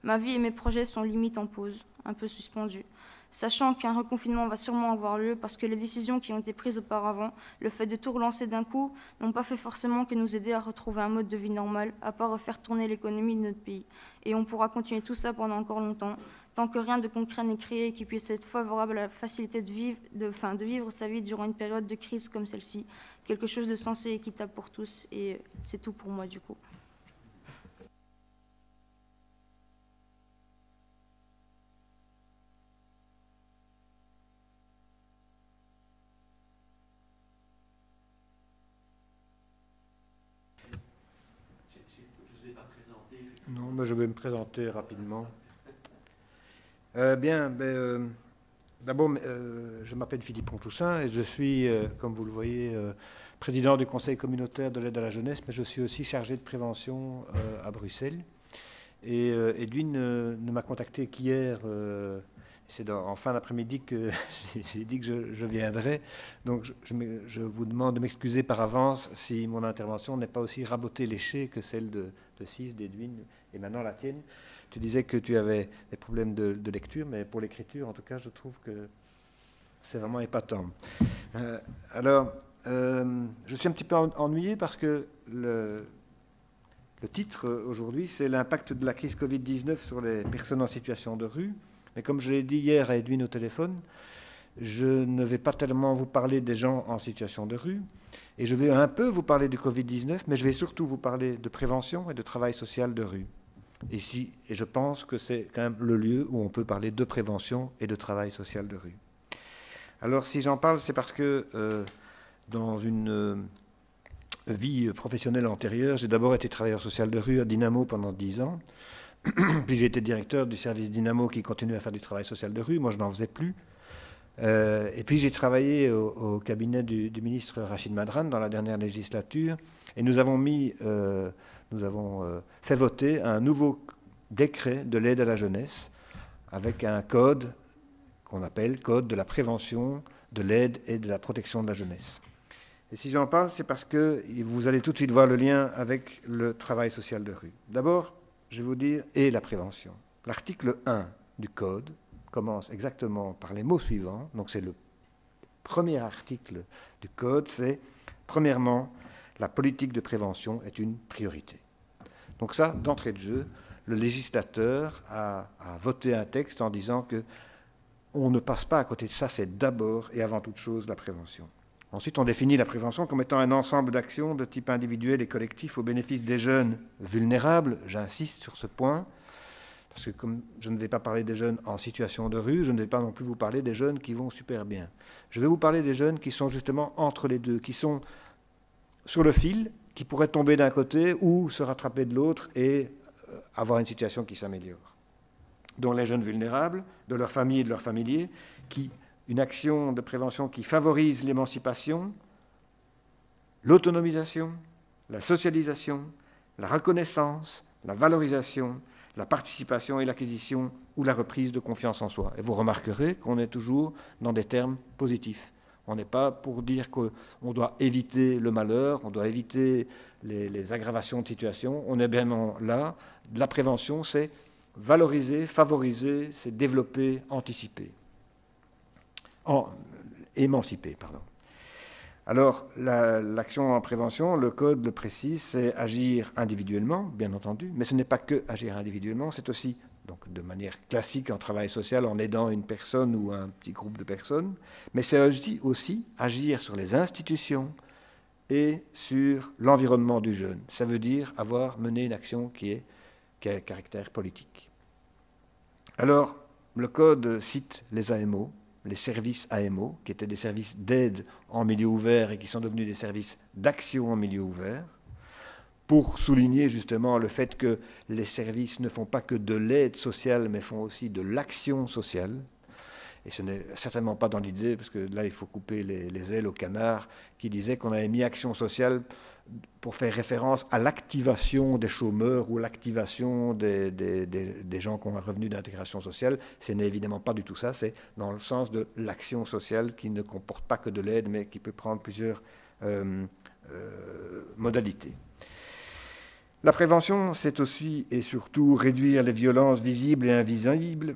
Ma vie et mes projets sont limite en pause, un peu suspendus. Sachant qu'un reconfinement va sûrement avoir lieu parce que les décisions qui ont été prises auparavant, le fait de tout relancer d'un coup, n'ont pas fait forcément que nous aider à retrouver un mode de vie normal, à part refaire tourner l'économie de notre pays. Et on pourra continuer tout ça pendant encore longtemps, tant que rien de concret n'est créé et qui puisse être favorable à la facilité de vivre sa vie durant une période de crise comme celle-ci. Quelque chose de sensé et équitable pour tous. Et c'est tout pour moi du coup. Non, mais je vais me présenter rapidement. D'abord, je m'appelle Philippe Pontoussin et je suis, comme vous le voyez, président du Conseil communautaire de l'aide à la jeunesse, mais je suis aussi chargé de prévention à Bruxelles. Et Edwin ne m'a contacté qu'hier. C'est en fin d'après-midi que j'ai dit que je viendrais. Donc je vous demande de m'excuser par avance si mon intervention n'est pas aussi rabotée léchée que celle de Cis, d'Edwin et maintenant la tienne. Tu disais que tu avais des problèmes de lecture, mais pour l'écriture, en tout cas, je trouve que c'est vraiment épatant. Je suis un petit peu ennuyé parce que le titre aujourd'hui, c'est l'impact de la crise Covid-19 sur les personnes en situation de rue. Mais comme je l'ai dit hier à Edwin au téléphone, je ne vais pas tellement vous parler des gens en situation de rue, et je vais un peu vous parler du Covid-19, mais je vais surtout vous parler de prévention et de travail social de rue. Et je pense que c'est quand même le lieu où on peut parler de prévention et de travail social de rue. Alors si j'en parle, c'est parce que dans une vie professionnelle antérieure, j'ai d'abord été travailleur social de rue à Dynamo pendant 10 ans. Puis j'ai été directeur du service Dynamo qui continue à faire du travail social de rue. Moi, je n'en faisais plus. Et puis j'ai travaillé au cabinet du ministre Rachid Madran dans la dernière législature. Et nous avons fait voter un nouveau décret de l'aide à la jeunesse avec un code qu'on appelle Code de la prévention, de l'aide et de la protection de la jeunesse. Et si j'en parle, c'est parce que vous allez tout de suite voir le lien avec le travail social de rue. D'abord, je vais vous dire, et la prévention. L'article 1 du Code commence exactement par les mots suivants. Donc c'est le premier article du Code, c'est, premièrement, la politique de prévention est une priorité. Donc ça, d'entrée de jeu, le législateur a voté un texte en disant que on ne passe pas à côté de ça, c'est d'abord et avant toute chose la prévention. Ensuite, on définit la prévention comme étant un ensemble d'actions de type individuel et collectif au bénéfice des jeunes vulnérables. J'insiste sur ce point, parce que comme je ne vais pas parler des jeunes en situation de rue, je ne vais pas non plus vous parler des jeunes qui vont super bien. Je vais vous parler des jeunes qui sont justement entre les deux, qui sont sur le fil, qui pourraient tomber d'un côté ou se rattraper de l'autre et avoir une situation qui s'améliore. Donc les jeunes vulnérables, de leur famille et de leurs familiers, une action de prévention qui favorise l'émancipation, l'autonomisation, la socialisation, la reconnaissance, la valorisation, la participation et l'acquisition ou la reprise de confiance en soi. Et vous remarquerez qu'on est toujours dans des termes positifs. On n'est pas pour dire qu'on doit éviter le malheur, on doit éviter les aggravations de situation. On est bien là. La prévention, c'est valoriser, favoriser, c'est développer, anticiper. Émanciper, pardon. Alors, l'action en prévention, le Code le précise, c'est agir individuellement, bien entendu, mais ce n'est pas que agir individuellement, c'est aussi, donc de manière classique en travail social, en aidant une personne ou un petit groupe de personnes, mais c'est aussi agir sur les institutions et sur l'environnement du jeune. Ça veut dire avoir mené une action qui a caractère politique. Alors, le Code cite les AMO, les services AMO, qui étaient des services d'aide en milieu ouvert et qui sont devenus des services d'action en milieu ouvert, pour souligner justement le fait que les services ne font pas que de l'aide sociale, mais font aussi de l'action sociale. Et ce n'est certainement pas dans l'idée, parce que là, il faut couper les ailes au canard, qui disait qu'on avait mis action sociale pour faire référence à l'activation des chômeurs ou l'activation des gens qui ont un revenu d'intégration sociale. Ce n'est évidemment pas du tout ça, c'est dans le sens de l'action sociale qui ne comporte pas que de l'aide, mais qui peut prendre plusieurs modalités. La prévention, c'est aussi et surtout réduire les violences visibles et invisibles,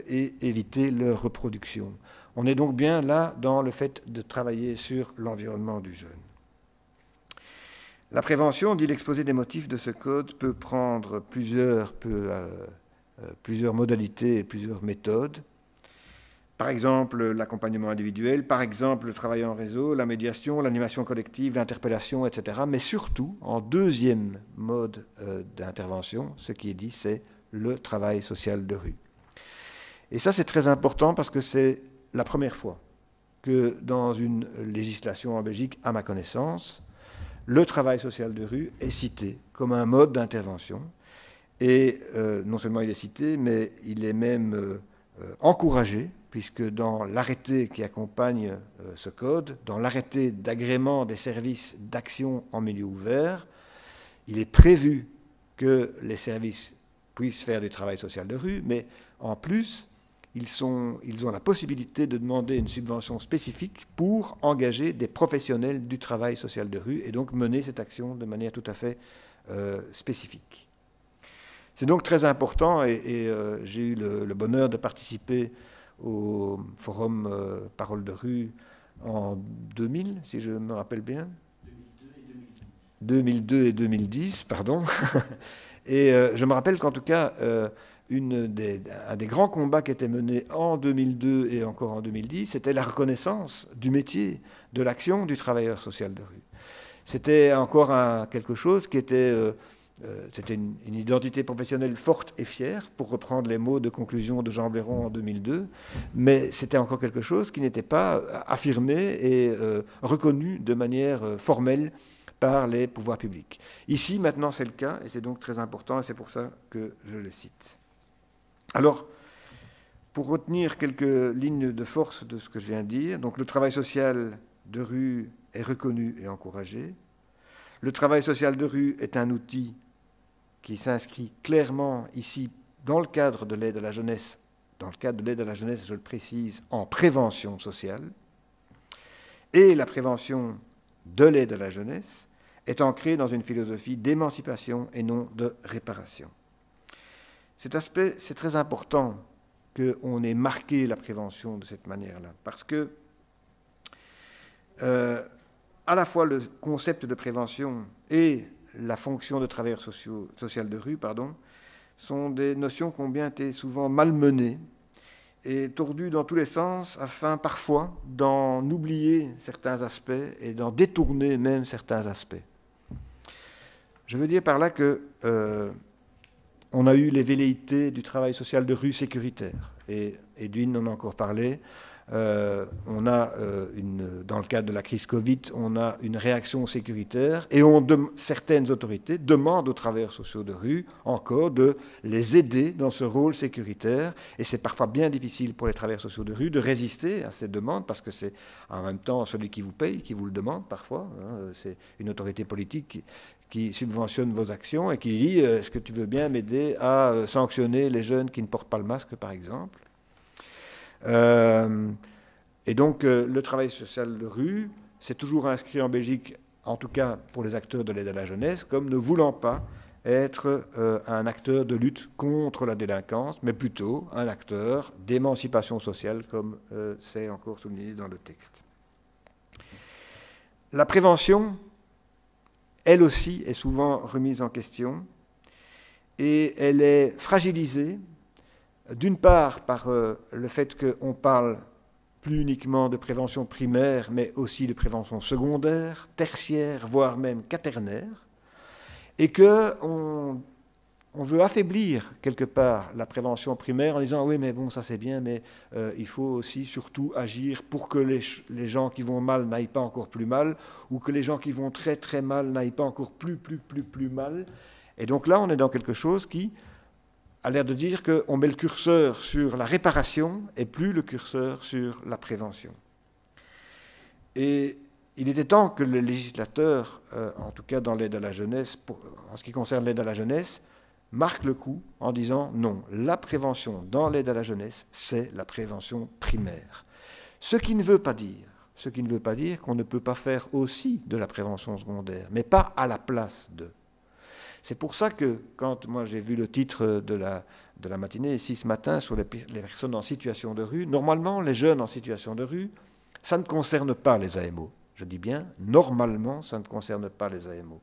et éviter leur reproduction. On est donc bien là dans le fait de travailler sur l'environnement du jeune. La prévention, dit l'exposé des motifs de ce code, peut prendre plusieurs modalités et plusieurs méthodes. Par exemple, l'accompagnement individuel, par exemple, le travail en réseau, la médiation, l'animation collective, l'interpellation, etc. Mais surtout, en deuxième mode d'intervention, ce qui est dit, c'est le travail social de rue. Et ça, c'est très important parce que c'est la première fois que dans une législation en Belgique, à ma connaissance, le travail social de rue est cité comme un mode d'intervention. Et non seulement il est cité, mais il est même encouragé, puisque dans l'arrêté qui accompagne ce code, dans l'arrêté d'agrément des services d'action en milieu ouvert, il est prévu que les services puissent faire du travail social de rue, mais en plus, ils ont la possibilité de demander une subvention spécifique pour engager des professionnels du travail social de rue et donc mener cette action de manière tout à fait spécifique. C'est donc très important et j'ai eu le bonheur de participer au forum Parole de rue en 2000, si je me rappelle bien. 2002 et 2010, pardon. Et je me rappelle qu'en tout cas, un des grands combats qui était mené en 2002 et encore en 2010, c'était la reconnaissance du métier, de l'action du travailleur social de rue. C'était encore quelque chose qui était C'était une identité professionnelle forte et fière, pour reprendre les mots de conclusion de Jean Blairon en 2002, mais c'était encore quelque chose qui n'était pas affirmé et reconnu de manière formelle par les pouvoirs publics. Ici, maintenant, c'est le cas, et c'est donc très important, et c'est pour ça que je le cite. Alors, pour retenir quelques lignes de force de ce que je viens de dire, donc le travail social de rue est reconnu et encouragé. Le travail social de rue est un outil qui s'inscrit clairement ici dans le cadre de l'aide à la jeunesse, dans le cadre de l'aide à la jeunesse, je le précise, en prévention sociale. Et la prévention de l'aide à la jeunesse est ancrée dans une philosophie d'émancipation et non de réparation. Cet aspect, c'est très important qu'on ait marqué la prévention de cette manière-là, parce que à la fois le concept de prévention et la fonction de travailleur social de rue, sont des notions qui ont bien été souvent malmenées et tordues dans tous les sens, afin parfois d'en oublier certains aspects et d'en détourner même certains aspects. Je veux dire par là que on a eu les velléités du travail social de rue sécuritaire, et Edwin en a encore parlé. On a dans le cadre de la crise Covid, on a une réaction sécuritaire, et certaines autorités demandent aux travailleurs sociaux de rue encore de les aider dans ce rôle sécuritaire, et c'est parfois bien difficile pour les travailleurs sociaux de rue de résister à ces demandes, parce que c'est en même temps celui qui vous paye qui vous le demande parfois, hein, c'est une autorité politique qui subventionne vos actions et qui dit « Est-ce que tu veux bien m'aider à sanctionner les jeunes qui ne portent pas le masque, par exemple ?» Et donc, le travail social de rue, c'est toujours inscrit en Belgique, en tout cas pour les acteurs de l'aide à la jeunesse, comme ne voulant pas être un acteur de lutte contre la délinquance, mais plutôt un acteur d'émancipation sociale, comme c'est encore souligné dans le texte. La prévention, elle aussi, est souvent remise en question, et elle est fragilisée, d'une part par le fait qu'on parle plus uniquement de prévention primaire, mais aussi de prévention secondaire, tertiaire, voire même quaternaire, et qu'on veut affaiblir quelque part la prévention primaire en disant « oui, mais bon, ça c'est bien, mais il faut aussi surtout agir pour que les gens qui vont mal n'aillent pas encore plus mal, ou que les gens qui vont très très mal n'aillent pas encore plus mal ». Et donc là, on est dans quelque chose qui a l'air de dire qu'on met le curseur sur la réparation et plus le curseur sur la prévention. Et il était temps que le législateur, en tout cas dans l'aide à la jeunesse, en ce qui concerne l'aide à la jeunesse, marque le coup en disant non, la prévention dans l'aide à la jeunesse, c'est la prévention primaire. Ce qui ne veut pas dire qu'on ne peut pas faire aussi de la prévention secondaire, mais pas à la place de. C'est pour ça que, quand moi j'ai vu le titre de la matinée, ici ce matin, sur les personnes en situation de rue, normalement, les jeunes en situation de rue, ça ne concerne pas les AMO. Je dis bien, normalement, ça ne concerne pas les AMO.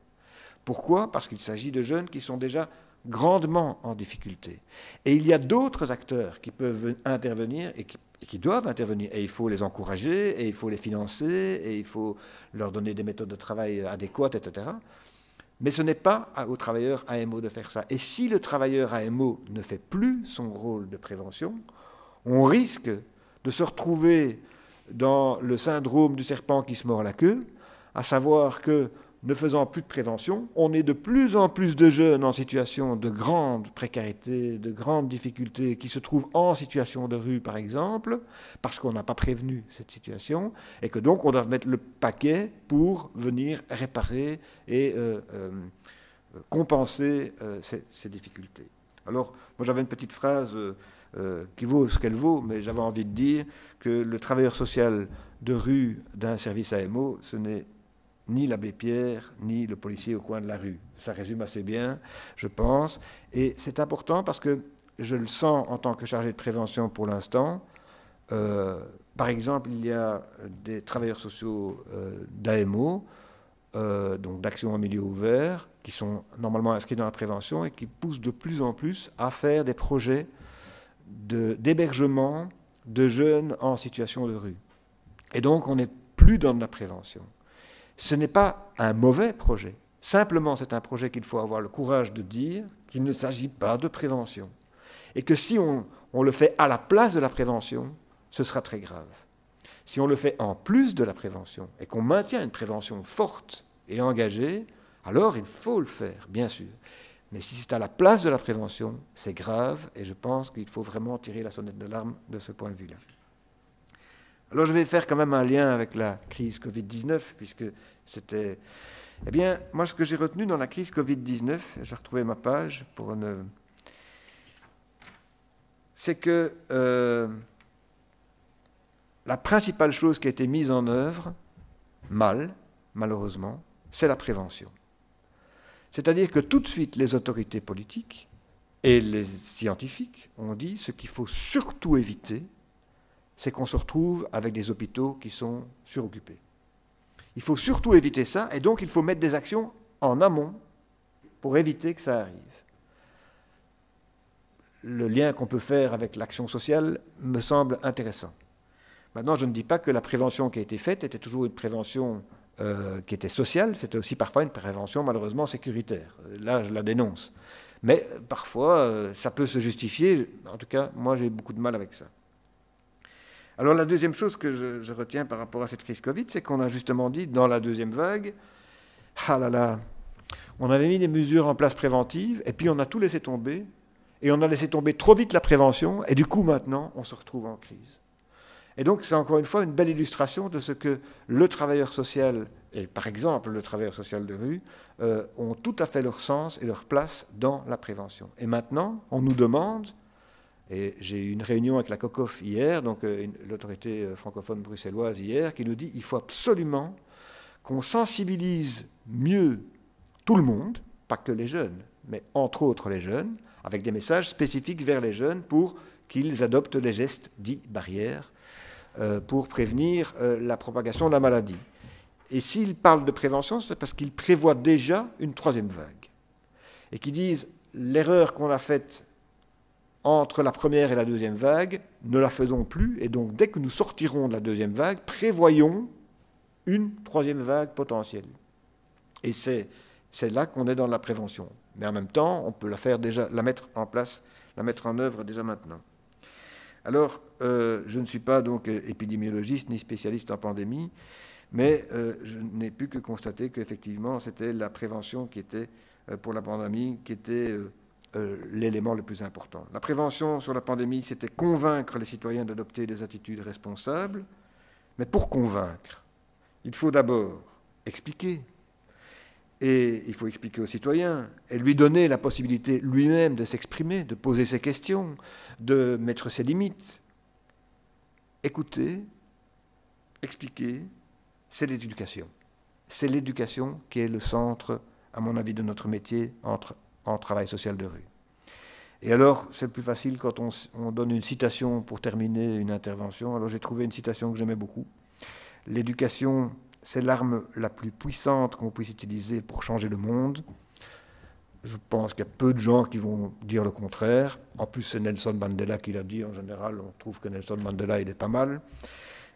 Pourquoi ? Parce qu'il s'agit de jeunes qui sont déjà grandement en difficulté. Et il y a d'autres acteurs qui peuvent intervenir et qui doivent intervenir. Et il faut les encourager, et il faut les financer, et il faut leur donner des méthodes de travail adéquates, etc. Mais ce n'est pas au travailleur AMO de faire ça. Et si le travailleur AMO ne fait plus son rôle de prévention, on risque de se retrouver dans le syndrome du serpent qui se mord la queue, à savoir que, ne faisant plus de prévention, on est de plus en plus de jeunes en situation de grande précarité, de grandes difficultés, qui se trouvent en situation de rue, par exemple, parce qu'on n'a pas prévenu cette situation, et que donc on doit mettre le paquet pour venir réparer et compenser ces difficultés. Alors, moi j'avais une petite phrase qui vaut ce qu'elle vaut, mais j'avais envie de dire que le travailleur social de rue d'un service AMO, ce n'est ni l'abbé Pierre, ni le policier au coin de la rue. Ça résume assez bien, je pense. Et c'est important parce que je le sens en tant que chargé de prévention pour l'instant. Par exemple, il y a des travailleurs sociaux d'AMO, donc d'action en milieu ouvert, qui sont normalement inscrits dans la prévention et qui poussent de plus en plus à faire des projets d'hébergement de jeunes en situation de rue. Et donc, on n'est plus dans de la prévention. Ce n'est pas un mauvais projet, Simplement, c'est un projet qu'il faut avoir le courage de dire qu'il ne s'agit pas de prévention. Et que si on le fait à la place de la prévention, ce sera très grave. Si on le fait en plus de la prévention et qu'on maintient une prévention forte et engagée, alors il faut le faire, bien sûr. Mais si c'est à la place de la prévention, c'est grave et je pense qu'il faut vraiment tirer la sonnette d'alarme de ce point de vue-là. Alors je vais faire quand même un lien avec la crise Covid-19 puisque c'était... Eh bien, moi ce que j'ai retenu dans la crise Covid-19, j'ai retrouvé ma page pour ne... c'est que la principale chose qui a été mise en œuvre, malheureusement, c'est la prévention. C'est-à-dire que tout de suite, les autorités politiques et les scientifiques ont dit ce qu'il faut surtout éviter, c'est qu'on se retrouve avec des hôpitaux qui sont suroccupés. Il faut surtout éviter ça, et donc il faut mettre des actions en amont pour éviter que ça arrive. Le lien qu'on peut faire avec l'action sociale me semble intéressant. Maintenant, je ne dis pas que la prévention qui a été faite était toujours une prévention qui était sociale, c'était aussi parfois une prévention malheureusement sécuritaire. Là, je la dénonce. Mais parfois, ça peut se justifier. En tout cas, moi, j'ai beaucoup de mal avec ça. Alors, la deuxième chose que je retiens par rapport à cette crise Covid, c'est qu'on a justement dit, dans la deuxième vague, ah là là, on avait mis des mesures en place préventives, et puis on a tout laissé tomber, et on a laissé tomber trop vite la prévention, et du coup, maintenant, on se retrouve en crise. Et donc, c'est encore une fois une belle illustration de ce que le travailleur social, et par exemple le travailleur social de rue, ont tout à fait leur sens et leur place dans la prévention. Et maintenant, on nous demande, et j'ai eu une réunion avec la COCOF hier, donc l'autorité francophone bruxelloise hier, qui nous dit qu'il faut absolument qu'on sensibilise mieux tout le monde, pas que les jeunes, mais entre autres les jeunes, avec des messages spécifiques vers les jeunes pour qu'ils adoptent les gestes dits barrières pour prévenir la propagation de la maladie. Et s'ils parlent de prévention, c'est parce qu'ils prévoient déjà une troisième vague. Et qu'ils disent, l'erreur qu'on a faite entre la première et la deuxième vague, ne la faisons plus, et donc dès que nous sortirons de la deuxième vague, prévoyons une troisième vague potentielle. Et c'est là qu'on est dans la prévention. Mais en même temps, on peut la faire déjà, la mettre en place, la mettre en œuvre déjà maintenant. Alors, je ne suis pas donc épidémiologiste ni spécialiste en pandémie, mais je n'ai pu que constater qu'effectivement, c'était la prévention qui était, pour la pandémie, qui était l'élément le plus important. La prévention sur la pandémie, c'était convaincre les citoyens d'adopter des attitudes responsables, mais pour convaincre, il faut d'abord expliquer. Et il faut expliquer aux citoyens et lui donner la possibilité lui-même de s'exprimer, de poser ses questions, de mettre ses limites. Écouter, expliquer, c'est l'éducation. C'est l'éducation qui est le centre, à mon avis, de notre métier en travail social de rue. Et alors, c'est plus facile quand on donne une citation pour terminer une intervention. Alors j'ai trouvé une citation que j'aimais beaucoup. L'éducation, c'est l'arme la plus puissante qu'on puisse utiliser pour changer le monde. Je pense qu'il y a peu de gens qui vont dire le contraire. En plus, c'est Nelson Mandela qui l'a dit. En général, on trouve que Nelson Mandela, il est pas mal.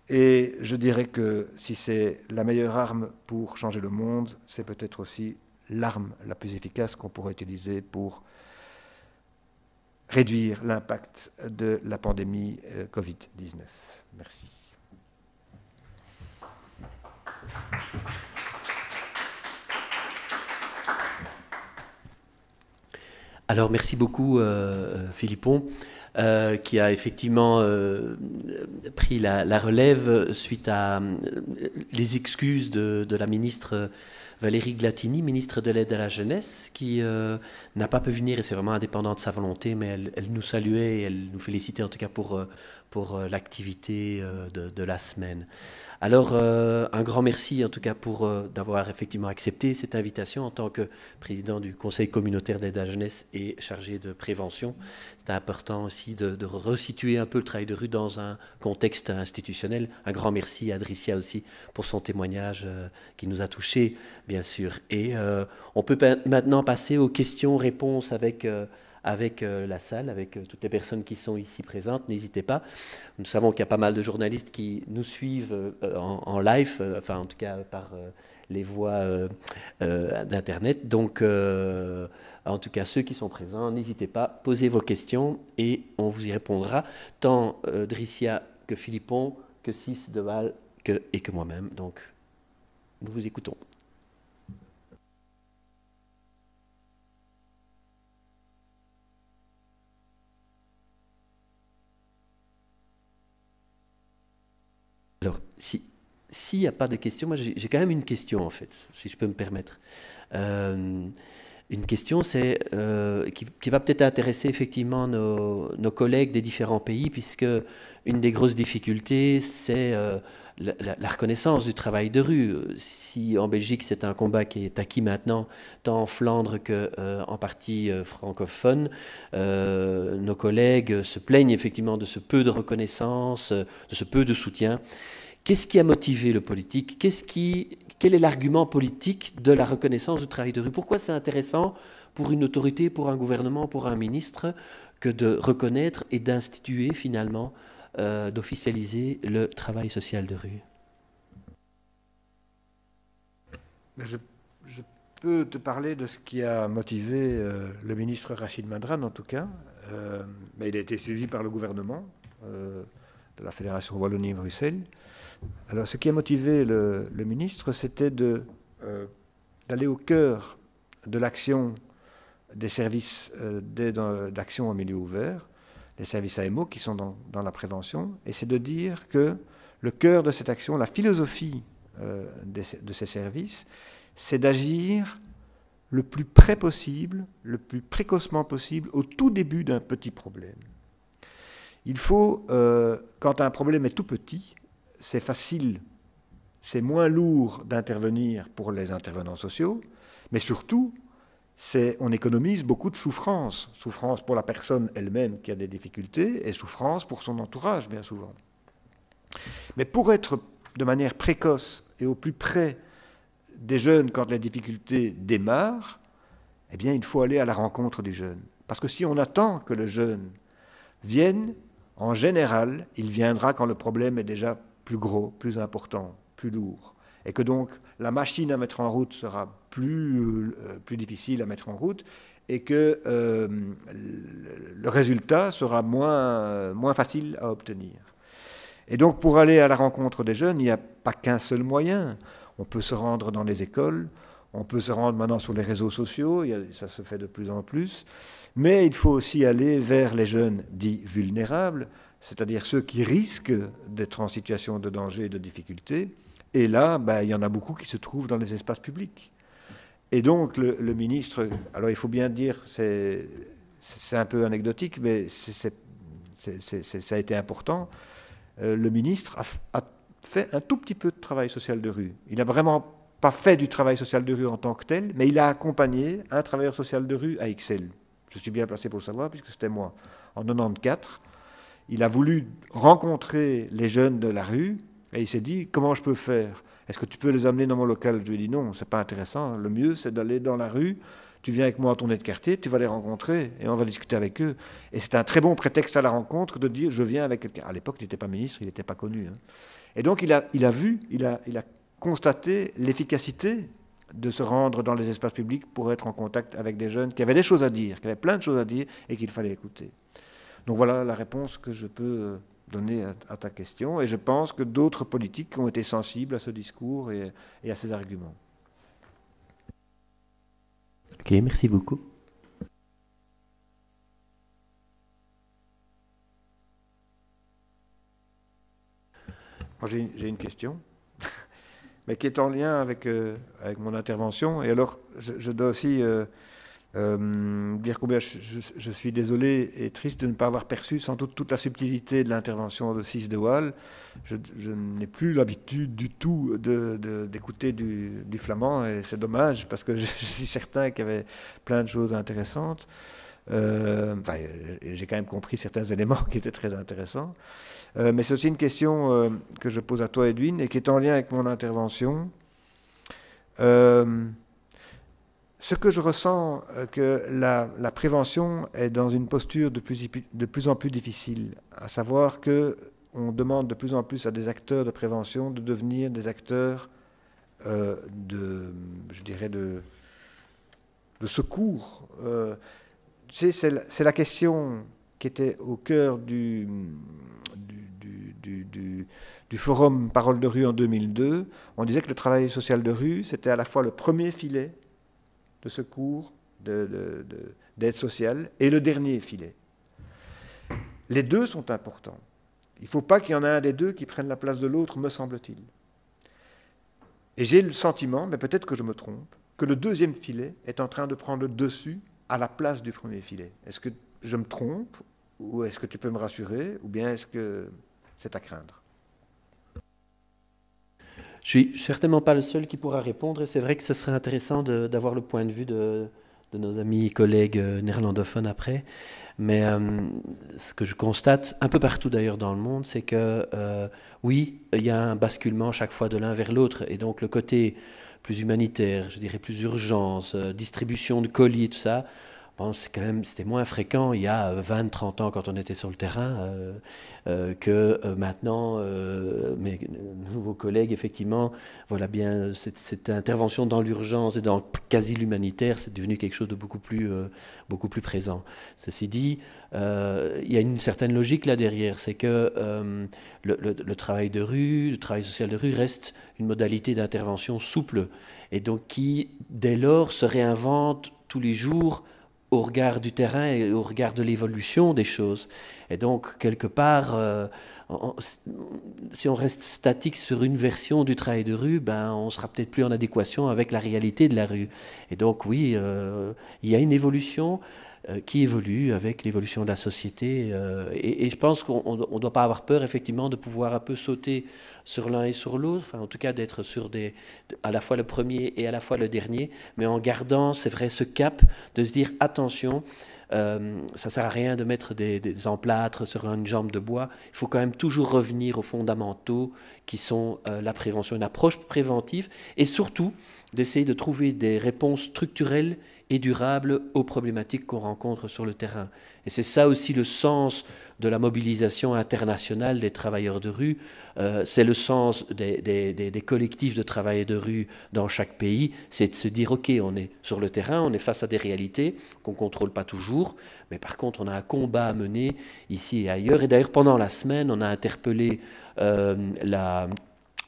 Et je dirais que si c'est la meilleure arme pour changer le monde, c'est peut-être aussi l'arme la plus efficace qu'on pourrait utiliser pour réduire l'impact de la pandémie Covid-19. Merci. Alors merci beaucoup Philippon, qui a effectivement pris la relève suite à les excuses de la ministre Valérie Glatini, ministre de l'Aide à la Jeunesse, qui n'a pas pu venir, et c'est vraiment indépendant de sa volonté, mais elle nous saluait et elle nous félicitait en tout cas pour l'activité de la semaine. Alors, un grand merci en tout cas pour d'avoir effectivement accepté cette invitation en tant que président du Conseil communautaire d'aide à la jeunesse et chargé de prévention. C'est important aussi de resituer un peu le travail de rue dans un contexte institutionnel. Un grand merci à Dricia aussi pour son témoignage qui nous a touchés, bien sûr. Et on peut maintenant passer aux questions-réponses avec la salle, avec toutes les personnes qui sont ici présentes. N'hésitez pas. Nous savons qu'il y a pas mal de journalistes qui nous suivent en live, enfin en tout cas par les voies d'Internet. Donc, en tout cas, ceux qui sont présents, n'hésitez pas, posez vos questions et on vous y répondra, tant Dricia que Philippon, que Cis de Waal et que moi-même. Donc, nous vous écoutons. Alors, s'il n'y a pas de questions, moi j'ai quand même une question en fait, si je peux me permettre. Une question qui va peut-être intéresser effectivement nos collègues des différents pays, puisque une des grosses difficultés, c'est la reconnaissance du travail de rue. Si en Belgique c'est un combat qui est acquis maintenant, tant en Flandre qu'en partie francophone, nos collègues se plaignent effectivement de ce peu de reconnaissance, de ce peu de soutien. Qu'est-ce qui a motivé le politique? Quel est l'argument politique de la reconnaissance du travail de rue? Pourquoi c'est intéressant pour une autorité, pour un gouvernement, pour un ministre, que de reconnaître et d'instituer finalement, d'officialiser le travail social de rue? Je peux te parler de ce qui a motivé le ministre Rachid Madran, en tout cas. Mais il a été suivi par le gouvernement de la Fédération Wallonie-Bruxelles. Alors, ce qui a motivé le ministre, c'était d'aller au cœur de l'action des services d'action en milieu ouvert, les services AMO qui sont dans la prévention, et c'est de dire que le cœur de cette action, la philosophie de ces services, c'est d'agir le plus près possible, le plus précocement possible, au tout début d'un petit problème. Il faut, quand un problème est tout petit, c'est facile, c'est moins lourd d'intervenir pour les intervenants sociaux, mais surtout, on économise beaucoup de souffrance. Souffrance pour la personne elle-même qui a des difficultés et souffrance pour son entourage, bien souvent. Mais pour être de manière précoce et au plus près des jeunes quand les difficultés démarrent, eh bien, il faut aller à la rencontre du jeune. Parce que si on attend que le jeune vienne, en général, il viendra quand le problème est déjà plus gros, plus important, plus lourd. Et que donc la machine à mettre en route sera plus difficile à mettre en route et que le résultat sera moins facile à obtenir. Et donc pour aller à la rencontre des jeunes, il n'y a pas qu'un seul moyen. On peut se rendre dans les écoles, on peut se rendre maintenant sur les réseaux sociaux, ça se fait de plus en plus, mais il faut aussi aller vers les jeunes dits vulnérables, c'est-à-dire ceux qui risquent d'être en situation de danger et de difficulté. Et là, il y en a beaucoup qui se trouvent dans les espaces publics. Et donc, le ministre, alors il faut bien dire, c'est un peu anecdotique, mais ça a été important, le ministre a fait un tout petit peu de travail social de rue. Il n'a vraiment pas fait du travail social de rue en tant que tel, mais il a accompagné un travailleur social de rue à Ixelles. Je suis bien placé pour le savoir, puisque c'était moi, en 94. Il a voulu rencontrer les jeunes de la rue et il s'est dit, comment je peux faire? Est-ce que tu peux les amener dans mon local? Je lui ai dit non, c'est pas intéressant. Le mieux, c'est d'aller dans la rue. Tu viens avec moi à ton aide de quartier, tu vas les rencontrer et on va discuter avec eux. Et c'est un très bon prétexte à la rencontre de dire, je viens avec quelqu'un. À l'époque, il n'était pas ministre, il n'était pas connu. Hein. Et donc, il a constaté l'efficacité de se rendre dans les espaces publics pour être en contact avec des jeunes qui avaient des choses à dire, qui avaient plein de choses à dire et qu'il fallait écouter. Donc voilà la réponse que je peux donner à ta question. Et je pense que d'autres politiques ont été sensibles à ce discours et à ces arguments. Ok, merci beaucoup. Moi, j'ai une question, mais qui est en lien avec mon intervention. Et alors, je dois aussi dire combien je suis désolé et triste de ne pas avoir perçu sans doute toute la subtilité de l'intervention de Cis de Waal. Je n'ai plus l'habitude du tout d'écouter du flamand et c'est dommage parce que je suis certain qu'il y avait plein de choses intéressantes. J'ai quand même compris certains éléments qui étaient très intéressants. Mais c'est aussi une question que je pose à toi, Edwin, et qui est en lien avec mon intervention. Ce que je ressens, que la prévention est dans une posture de plus en plus difficile, à savoir qu'on demande de plus en plus à des acteurs de prévention de devenir des acteurs je dirais, de secours. C'est la question qui était au cœur du forum Parole de rue en 2002. On disait que le travail social de rue, c'était à la fois le premier filet de secours, d'aide sociale, et le dernier filet. Les deux sont importants. Il ne faut pas qu'il y en ait un des deux qui prenne la place de l'autre, me semble-t-il. Et j'ai le sentiment, mais peut-être que je me trompe, que le deuxième filet est en train de prendre le dessus à la place du premier filet. Est-ce que je me trompe, ou est-ce que tu peux me rassurer, ou bien est-ce que c'est à craindre? Je suis certainement pas le seul qui pourra répondre, et c'est vrai que ce serait intéressant d'avoir le point de vue de nos amis et collègues néerlandophones après. Mais ce que je constate, un peu partout d'ailleurs dans le monde, c'est que oui, il y a un basculement chaque fois de l'un vers l'autre, et donc le côté plus humanitaire, je dirais plus urgence, distribution de colis, tout ça, bon, c'était moins fréquent il y a 20-30 ans quand on était sur le terrain que maintenant. Mes nouveaux collègues, effectivement, voilà bien, cette intervention dans l'urgence et dans quasi l'humanitaire, c'est devenu quelque chose de beaucoup plus présent. Ceci dit, il y a une certaine logique là derrière, c'est que le travail de rue, le travail social de rue reste une modalité d'intervention souple, et donc qui, dès lors, se réinvente tous les jours au regard du terrain et au regard de l'évolution des choses. Et donc, quelque part, si on reste statique sur une version du travail de rue, ben, on sera peut-être plus en adéquation avec la réalité de la rue. Et donc, oui, il y a une évolution qui évolue avec l'évolution de la société. Et je pense qu'on ne doit pas avoir peur, effectivement, de pouvoir un peu sauter sur l'un et sur l'autre, enfin, en tout cas d'être sur à la fois le premier et à la fois le dernier, mais en gardant, c'est vrai, ce cap de se dire, attention, ça ne sert à rien de mettre des emplâtres sur une jambe de bois. Il faut quand même toujours revenir aux fondamentaux qui sont la prévention, une approche préventive, et surtout d'essayer de trouver des réponses structurelles et durables aux problématiques qu'on rencontre sur le terrain. Et c'est ça aussi le sens de la mobilisation internationale des travailleurs de rue. C'est le sens des collectifs de travailleurs de rue dans chaque pays. C'est de se dire, OK, on est sur le terrain, on est face à des réalités qu'on ne contrôle pas toujours, mais par contre, on a un combat à mener ici et ailleurs. Et d'ailleurs, pendant la semaine, on a interpellé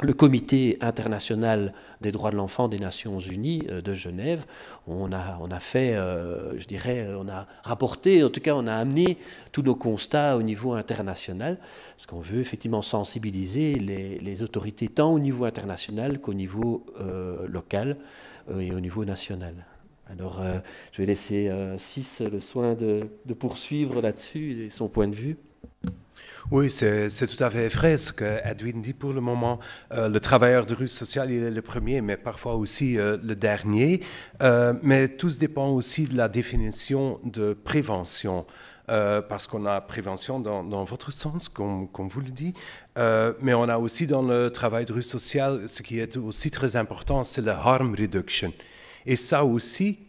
le Comité international des droits de l'enfant des Nations Unies de Genève. On a fait, je dirais, on a rapporté, en tout cas on a amené tous nos constats au niveau international, parce qu'on veut effectivement sensibiliser les autorités tant au niveau international qu'au niveau local et au niveau national. Alors je vais laisser Sis le soin de poursuivre là-dessus et son point de vue. Oui, c'est tout à fait vrai ce que Edwin dit pour le moment. Le travailleur de rue social, il est le premier, mais parfois aussi le dernier. Mais tout dépend aussi de la définition de prévention. Parce qu'on a prévention dans votre sens, comme vous le dites, mais on a aussi dans le travail de rue social, ce qui est aussi très important, c'est le harm reduction. Et ça aussi,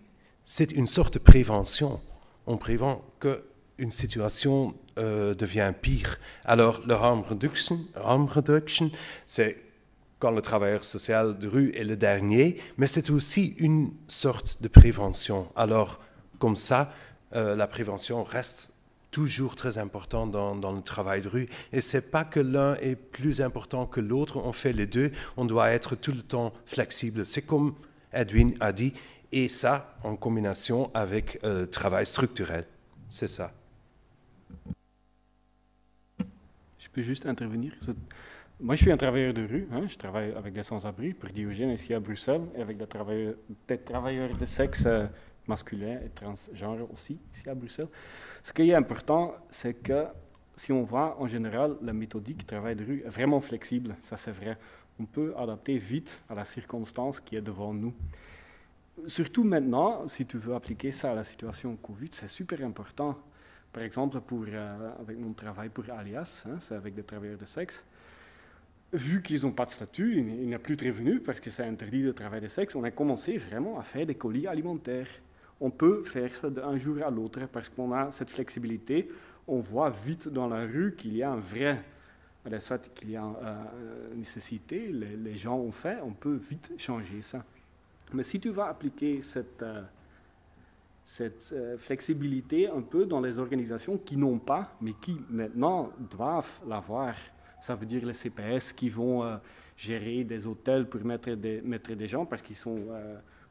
c'est une sorte de prévention. On prévient qu'une situation devient pire. Alors, le harm reduction, c'est quand le travailleur social de rue est le dernier, mais c'est aussi une sorte de prévention. Alors, comme ça, la prévention reste toujours très importante dans le travail de rue. Et ce n'est pas que l'un est plus important que l'autre, on fait les deux, on doit être tout le temps flexible. C'est comme Edwin a dit, et ça en combinaison avec le travail structurel. C'est ça. Je peux juste intervenir. Moi, je suis un travailleur de rue. Je travaille avec des sans-abri pour Diogène ici à Bruxelles, et avec des travailleurs de sexe masculin et transgenre aussi ici à Bruxelles. Ce qui est important, c'est que si on voit en général la méthodique travail de rue est vraiment flexible, ça c'est vrai. On peut adapter vite à la circonstance qui est devant nous. Surtout maintenant, si tu veux appliquer ça à la situation Covid, c'est super important. Par exemple, avec mon travail pour Alias, c'est avec des travailleurs de sexe, vu qu'ils n'ont pas de statut, ils n'ont plus de revenus parce que c'est interdit de travail de sexe, on a commencé vraiment à faire des colis alimentaires. On peut faire ça d'un jour à l'autre parce qu'on a cette flexibilité. On voit vite dans la rue qu'il y a un vrai soit qu'il y a nécessité, les gens ont fait, on peut vite changer ça. Mais si tu vas appliquer cette flexibilité un peu dans les organisations qui n'ont pas, mais qui maintenant doivent l'avoir, ça veut dire les CPS qui vont gérer des hôtels pour mettre des gens parce qu'ils sont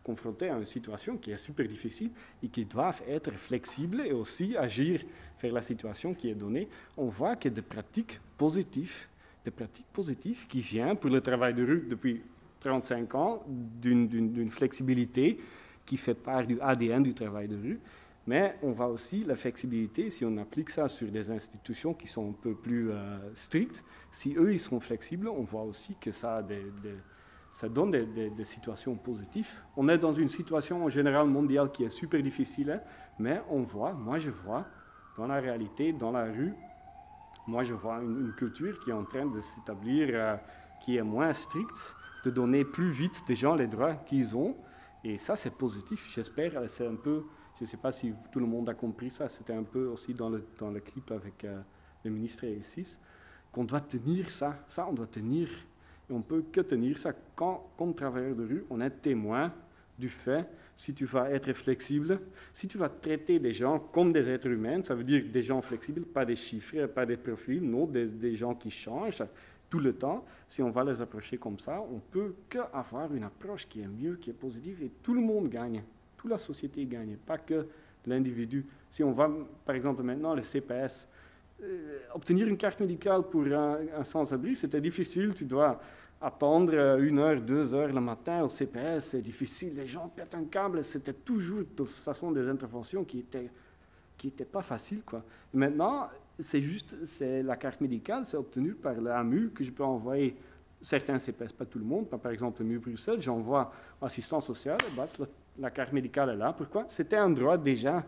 confrontés à une situation qui est super difficile et qui doivent être flexibles et aussi agir vers la situation qui est donnée. On voit qu'il y a des pratiques positives qui viennent pour le travail de rue depuis 35 ans, d'une flexibilité qui fait part du ADN du travail de rue. Mais on voit aussi la flexibilité, si on applique ça sur des institutions qui sont un peu plus strictes, si eux, ils sont flexibles, on voit aussi que ça donne des situations positives. On est dans une situation en général mondiale qui est super difficile, hein, mais moi je vois, dans la réalité, dans la rue, moi je vois une culture qui est en train de s'établir, qui est moins stricte, de donner plus vite des gens les droits qu'ils ont. Et ça, c'est positif, j'espère. C'est un peu, je ne sais pas si tout le monde a compris ça, c'était un peu aussi dans le clip avec le ministre E6, qu'on doit tenir ça. Ça, on doit tenir. Et on ne peut que tenir ça quand, comme travailleur de rue, on est témoin du fait, si tu vas être flexible, si tu vas traiter des gens comme des êtres humains, ça veut dire des gens flexibles, pas des chiffres, pas des profils, non, des gens qui changent tout le temps. Si on va les approcher comme ça, on ne peut qu'avoir une approche qui est mieux, qui est positive, et tout le monde gagne. Toute la société gagne, pas que l'individu. Si on va, par exemple, maintenant, les CPS, obtenir une carte médicale pour un sans-abri, c'était difficile. Tu dois attendre 1 heure, 2 heures le matin au CPS, c'est difficile. Les gens pètent un câble. C'était toujours, de toute façon, des interventions qui étaient pas faciles, quoi. Et maintenant, c'est la carte médicale, c'est obtenu par l'AMU que je peux envoyer. Certains CPS, pas tout le monde. Par exemple, l'AMU Bruxelles, j'envoie assistant social, la carte médicale est là. Pourquoi? C'était un droit déjà.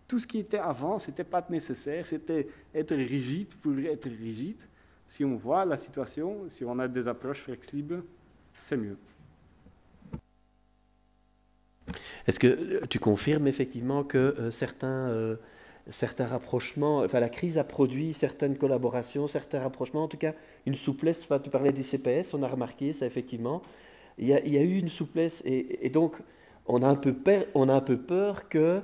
Tout ce qui était avant, ce n'était pas nécessaire, c'était être rigide pour être rigide. Si on voit la situation, si on a des approches flexibles, c'est mieux. Est-ce que tu confirmes effectivement que certains rapprochements, enfin la crise a produit certaines collaborations, certains rapprochements, en tout cas une souplesse, enfin, tu parlais des CPS, on a remarqué ça effectivement, il y a eu une souplesse et donc on a un peu peur que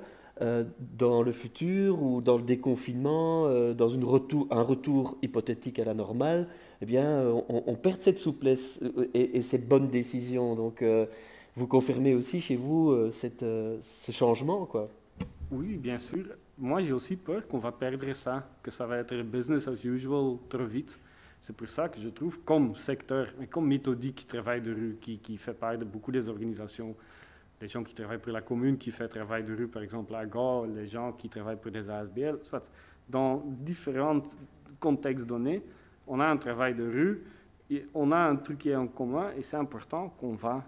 dans le futur ou dans le déconfinement, dans un retour hypothétique à la normale, eh bien, on perd cette souplesse et cette bonne décision. Donc, vous confirmez aussi chez vous ce changement, quoi. Oui, bien sûr. Moi, j'ai aussi peur qu'on va perdre ça, que ça va être business as usual trop vite. C'est pour ça que je trouve, comme secteur, mais comme méthodique travail de rue, qui fait part de beaucoup des organisations, les gens qui travaillent pour la commune, qui font travail de rue, par exemple, à Gand, les gens qui travaillent pour des ASBL, soit dans différents contextes donnés, on a un travail de rue, et on a un truc qui est en commun, et c'est important qu'on va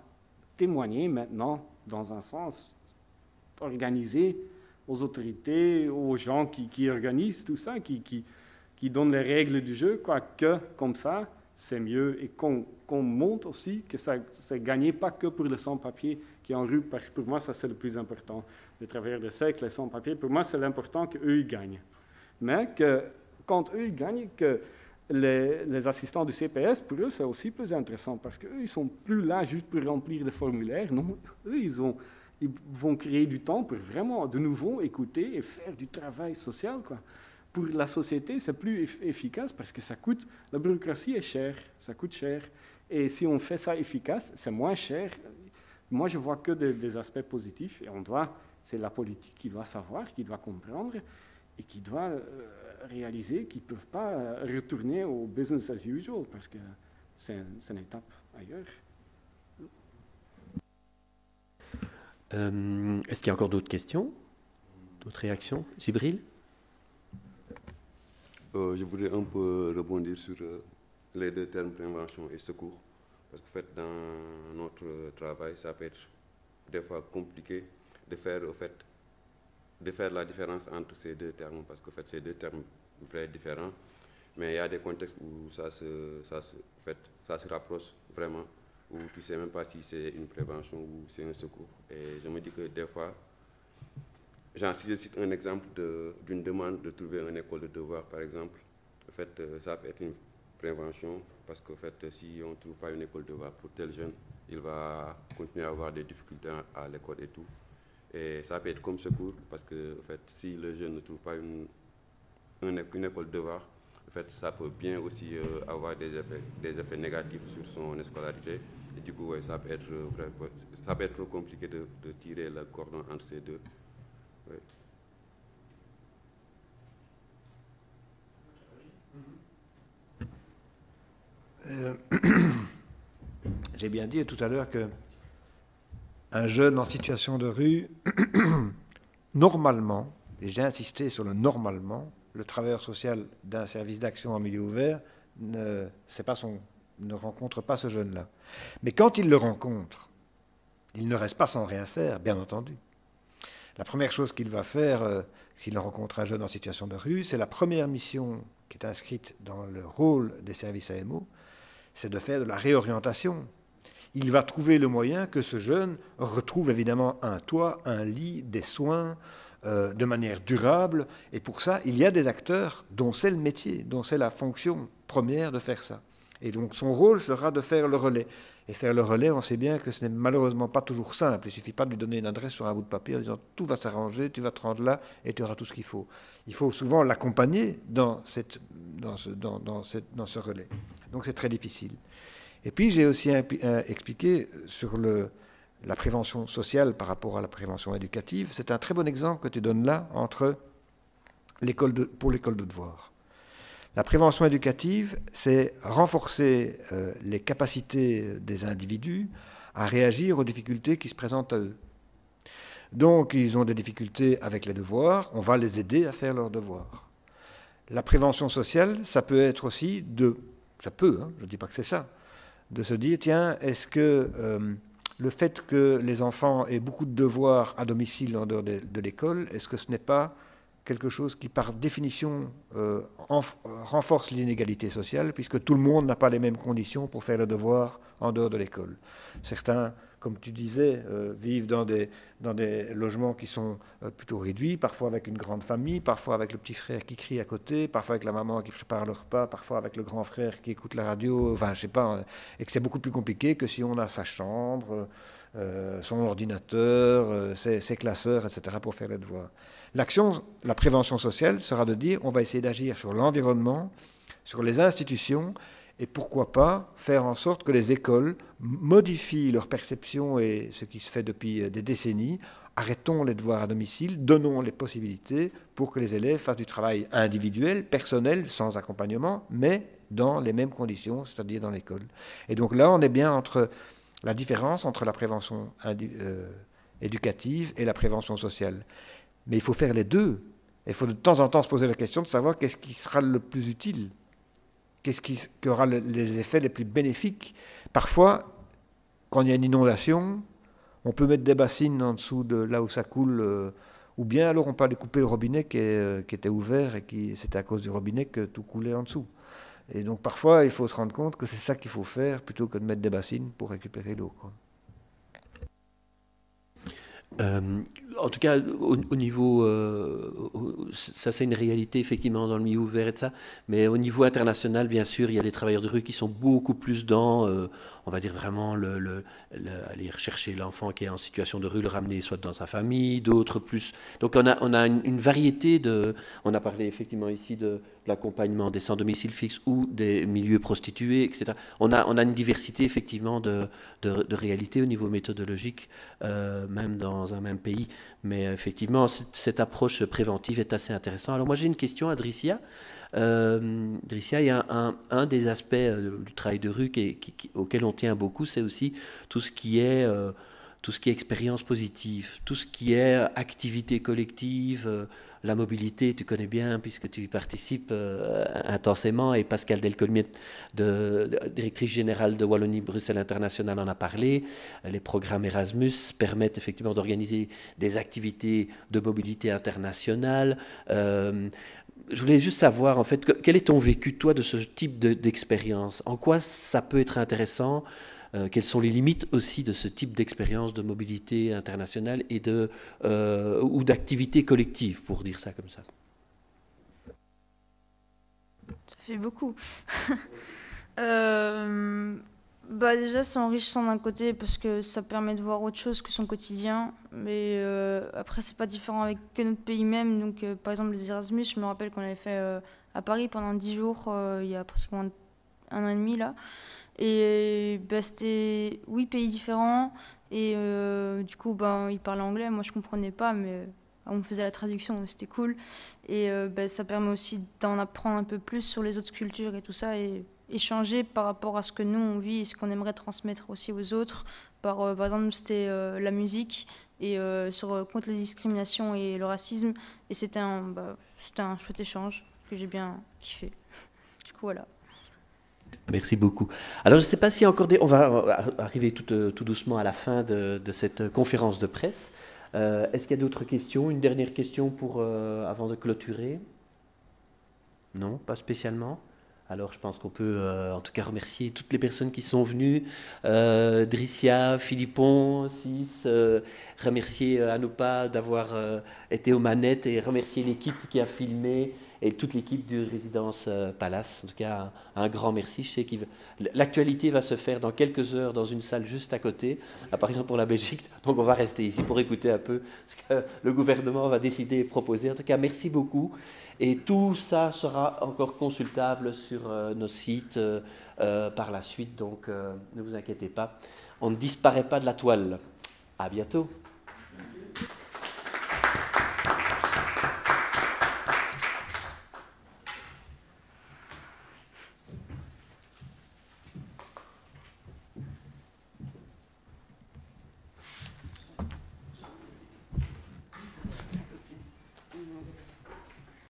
témoigner maintenant, dans un sens organisé, aux autorités, aux gens qui organisent tout ça, qui donnent les règles du jeu, quoi, que comme ça, c'est mieux, et qu'on montre aussi que ça c'est gagné pas que pour les sans-papiers qui est en rue, parce que pour moi, ça c'est le plus important. Les travailleurs de sexe, les sans-papiers, pour moi, c'est l'important qu'eux, ils gagnent. Mais que quand eux, ils gagnent, que les assistants du CPS, pour eux, c'est aussi plus intéressant, parce qu'eux, ils ne sont plus là juste pour remplir des formulaires, non, eux, ils vont créer du temps pour vraiment, de nouveau, écouter et faire du travail social, quoi. Pour la société, c'est plus efficace parce que ça coûte, la bureaucratie est chère, ça coûte cher. Et si on fait ça efficace, c'est moins cher. Moi, je vois que des aspects positifs et c'est la politique qui doit savoir, qui doit comprendre et qui doit réaliser qu'ils ne peuvent pas retourner au business as usual parce que c'est une étape ailleurs. Est-ce qu'il y a encore d'autres questions? D'autres réactions? Djibril? Je voulais un peu rebondir sur les deux termes prévention et secours. Parce que dans notre travail, ça peut être des fois compliqué de faire la différence entre ces deux termes. Parce que ces deux termes sont différents. Mais il y a des contextes où ça se rapproche vraiment. Où tu ne sais même pas si c'est une prévention ou c'est un secours. Et je me dis que des fois, si je cite un exemple d'une demande de trouver une école de devoir, par exemple, ça peut être prévention, parce qu'en fait, si on ne trouve pas une école devoir pour tel jeune, il va continuer à avoir des difficultés à l'école et tout. Et ça peut être comme secours, parce que en fait, si le jeune ne trouve pas une école devoir, en fait, ça peut bien aussi avoir des effets négatifs sur son scolarité. Et du coup, ouais, ça peut être trop compliqué de tirer le cordon entre ces deux. Ouais. J'ai bien dit tout à l'heure que un jeune en situation de rue, normalement, et j'ai insisté sur le normalement, le travailleur social d'un service d'action en milieu ouvert ne rencontre pas ce jeune-là. Mais quand il le rencontre, il ne reste pas sans rien faire, bien entendu. La première chose qu'il va faire, s'il rencontre un jeune en situation de rue, c'est la première mission qui est inscrite dans le rôle des services AMO, c'est de faire de la réorientation. Il va trouver le moyen que ce jeune retrouve évidemment un toit, un lit, des soins, de manière durable. Et pour ça, il y a des acteurs dont c'est le métier, dont c'est la fonction première de faire ça. Et donc son rôle sera de faire le relais. Et faire le relais, on sait bien que ce n'est malheureusement pas toujours simple. Il ne suffit pas de lui donner une adresse sur un bout de papier en disant tout va s'arranger, tu vas te rendre là et tu auras tout ce qu'il faut. Il faut souvent l'accompagner dans ce relais. Donc c'est très difficile. Et puis j'ai aussi expliqué sur la prévention sociale par rapport à la prévention éducative. C'est un très bon exemple que tu donnes là pour l'école de devoir. La prévention éducative, c'est renforcer les capacités des individus à réagir aux difficultés qui se présentent à eux. Donc, ils ont des difficultés avec les devoirs, on va les aider à faire leurs devoirs. La prévention sociale, ça peut être aussi je ne dis pas que c'est ça, de se dire, tiens, est-ce que le fait que les enfants aient beaucoup de devoirs à domicile en dehors de l'école, est-ce que ce n'est pas quelque chose qui, par définition, renforce l'inégalité sociale, puisque tout le monde n'a pas les mêmes conditions pour faire le devoir en dehors de l'école. Certains, comme tu disais, vivent dans des logements qui sont plutôt réduits, parfois avec une grande famille, parfois avec le petit frère qui crie à côté, parfois avec la maman qui prépare le repas, parfois avec le grand frère qui écoute la radio, enfin, je sais pas, et que c'est beaucoup plus compliqué que si on a sa chambre, son ordinateur, ses classeurs, etc., pour faire les devoirs. La prévention sociale sera de dire on va essayer d'agir sur l'environnement, sur les institutions, et pourquoi pas faire en sorte que les écoles modifient leur perception et ce qui se fait depuis des décennies. Arrêtons les devoirs à domicile, donnons les possibilités pour que les élèves fassent du travail individuel, personnel, sans accompagnement, mais dans les mêmes conditions, c'est-à-dire dans l'école. Et donc là, on est bien entre la différence entre la prévention éducative et la prévention sociale. Mais il faut faire les deux. Il faut de temps en temps se poser la question de savoir qu'est-ce qui sera le plus utile, qu'est-ce qui aura les effets les plus bénéfiques. Parfois, quand il y a une inondation, on peut mettre des bassines en dessous de là où ça coule, ou bien alors on peut aller couper le robinet qui était ouvert et c'était à cause du robinet que tout coulait en dessous. Et donc parfois, il faut se rendre compte que c'est ça qu'il faut faire plutôt que de mettre des bassines pour récupérer l'eau, quoi. En tout cas, au niveau, ça c'est une réalité effectivement dans le milieu ouvert et de ça, mais au niveau international, bien sûr, il y a des travailleurs de rue qui sont beaucoup plus dans, on va dire vraiment, aller rechercher l'enfant qui est en situation de rue, le ramener soit dans sa famille, d'autres plus. Donc on a une variété on a parlé effectivement ici de l'accompagnement des sans-domicile fixe ou des milieux prostitués, etc. On a une diversité effectivement de réalités au niveau méthodologique, même dans un même pays. Mais effectivement, cette approche préventive est assez intéressante. Alors moi, j'ai une question à Dricia. Dricia, il y a un des aspects du travail de rue auquel on tient beaucoup, c'est aussi tout ce qui est expérience positive, tout ce qui est activité collective, la mobilité, tu connais bien puisque tu y participes intensément, et Pascal Delcolmier, directrice générale de Wallonie-Bruxelles International, en a parlé. Les programmes Erasmus permettent effectivement d'organiser des activités de mobilité internationale. Je voulais juste savoir, en fait, quel est ton vécu, toi, de ce type d'expérience? En quoi ça peut être intéressant? Quelles sont les limites aussi de ce type d'expérience de mobilité internationale et ou d'activité collective, pour dire ça comme ça? Ça fait beaucoup. Déjà, c'est enrichissant d'un côté parce que ça permet de voir autre chose que son quotidien. Mais après, c'est pas différent avec que notre pays même. Donc, par exemple, les Erasmus, je me rappelle qu'on avait fait à Paris pendant 10 jours, il y a pratiquement 1 an et demi là. Et c'était 8 pays différents. Et du coup, ils parlaient anglais. Moi, je comprenais pas, mais on me faisait la traduction, c'était cool. Et ça permet aussi d'en apprendre un peu plus sur les autres cultures et tout ça. Et échanger par rapport à ce que nous on vit et ce qu'on aimerait transmettre aussi aux autres. Par exemple, c'était la musique et contre les discriminations et le racisme. Et c'était un chouette échange que j'ai bien kiffé. Du coup, voilà. Merci beaucoup. Alors, je ne sais pas s'il y a encore on va arriver tout doucement à la fin de cette conférence de presse. Est-ce qu'il y a d'autres questions? Une dernière question avant de clôturer? Non, pas spécialement. Alors, je pense qu'on peut en tout cas remercier toutes les personnes qui sont venues, Dricia, Philippon, Cis, remercier Anoupa d'avoir été aux manettes et remercier l'équipe qui a filmé et toute l'équipe du Résidence Palace. En tout cas, un grand merci. Je sais que l'actualité va se faire dans quelques heures dans une salle juste à côté, par exemple pour la Belgique. Donc, on va rester ici pour écouter un peu ce que le gouvernement va décider et proposer. En tout cas, merci beaucoup. Et tout ça sera encore consultable sur nos sites par la suite, donc ne vous inquiétez pas. On ne disparaît pas de la toile. À bientôt.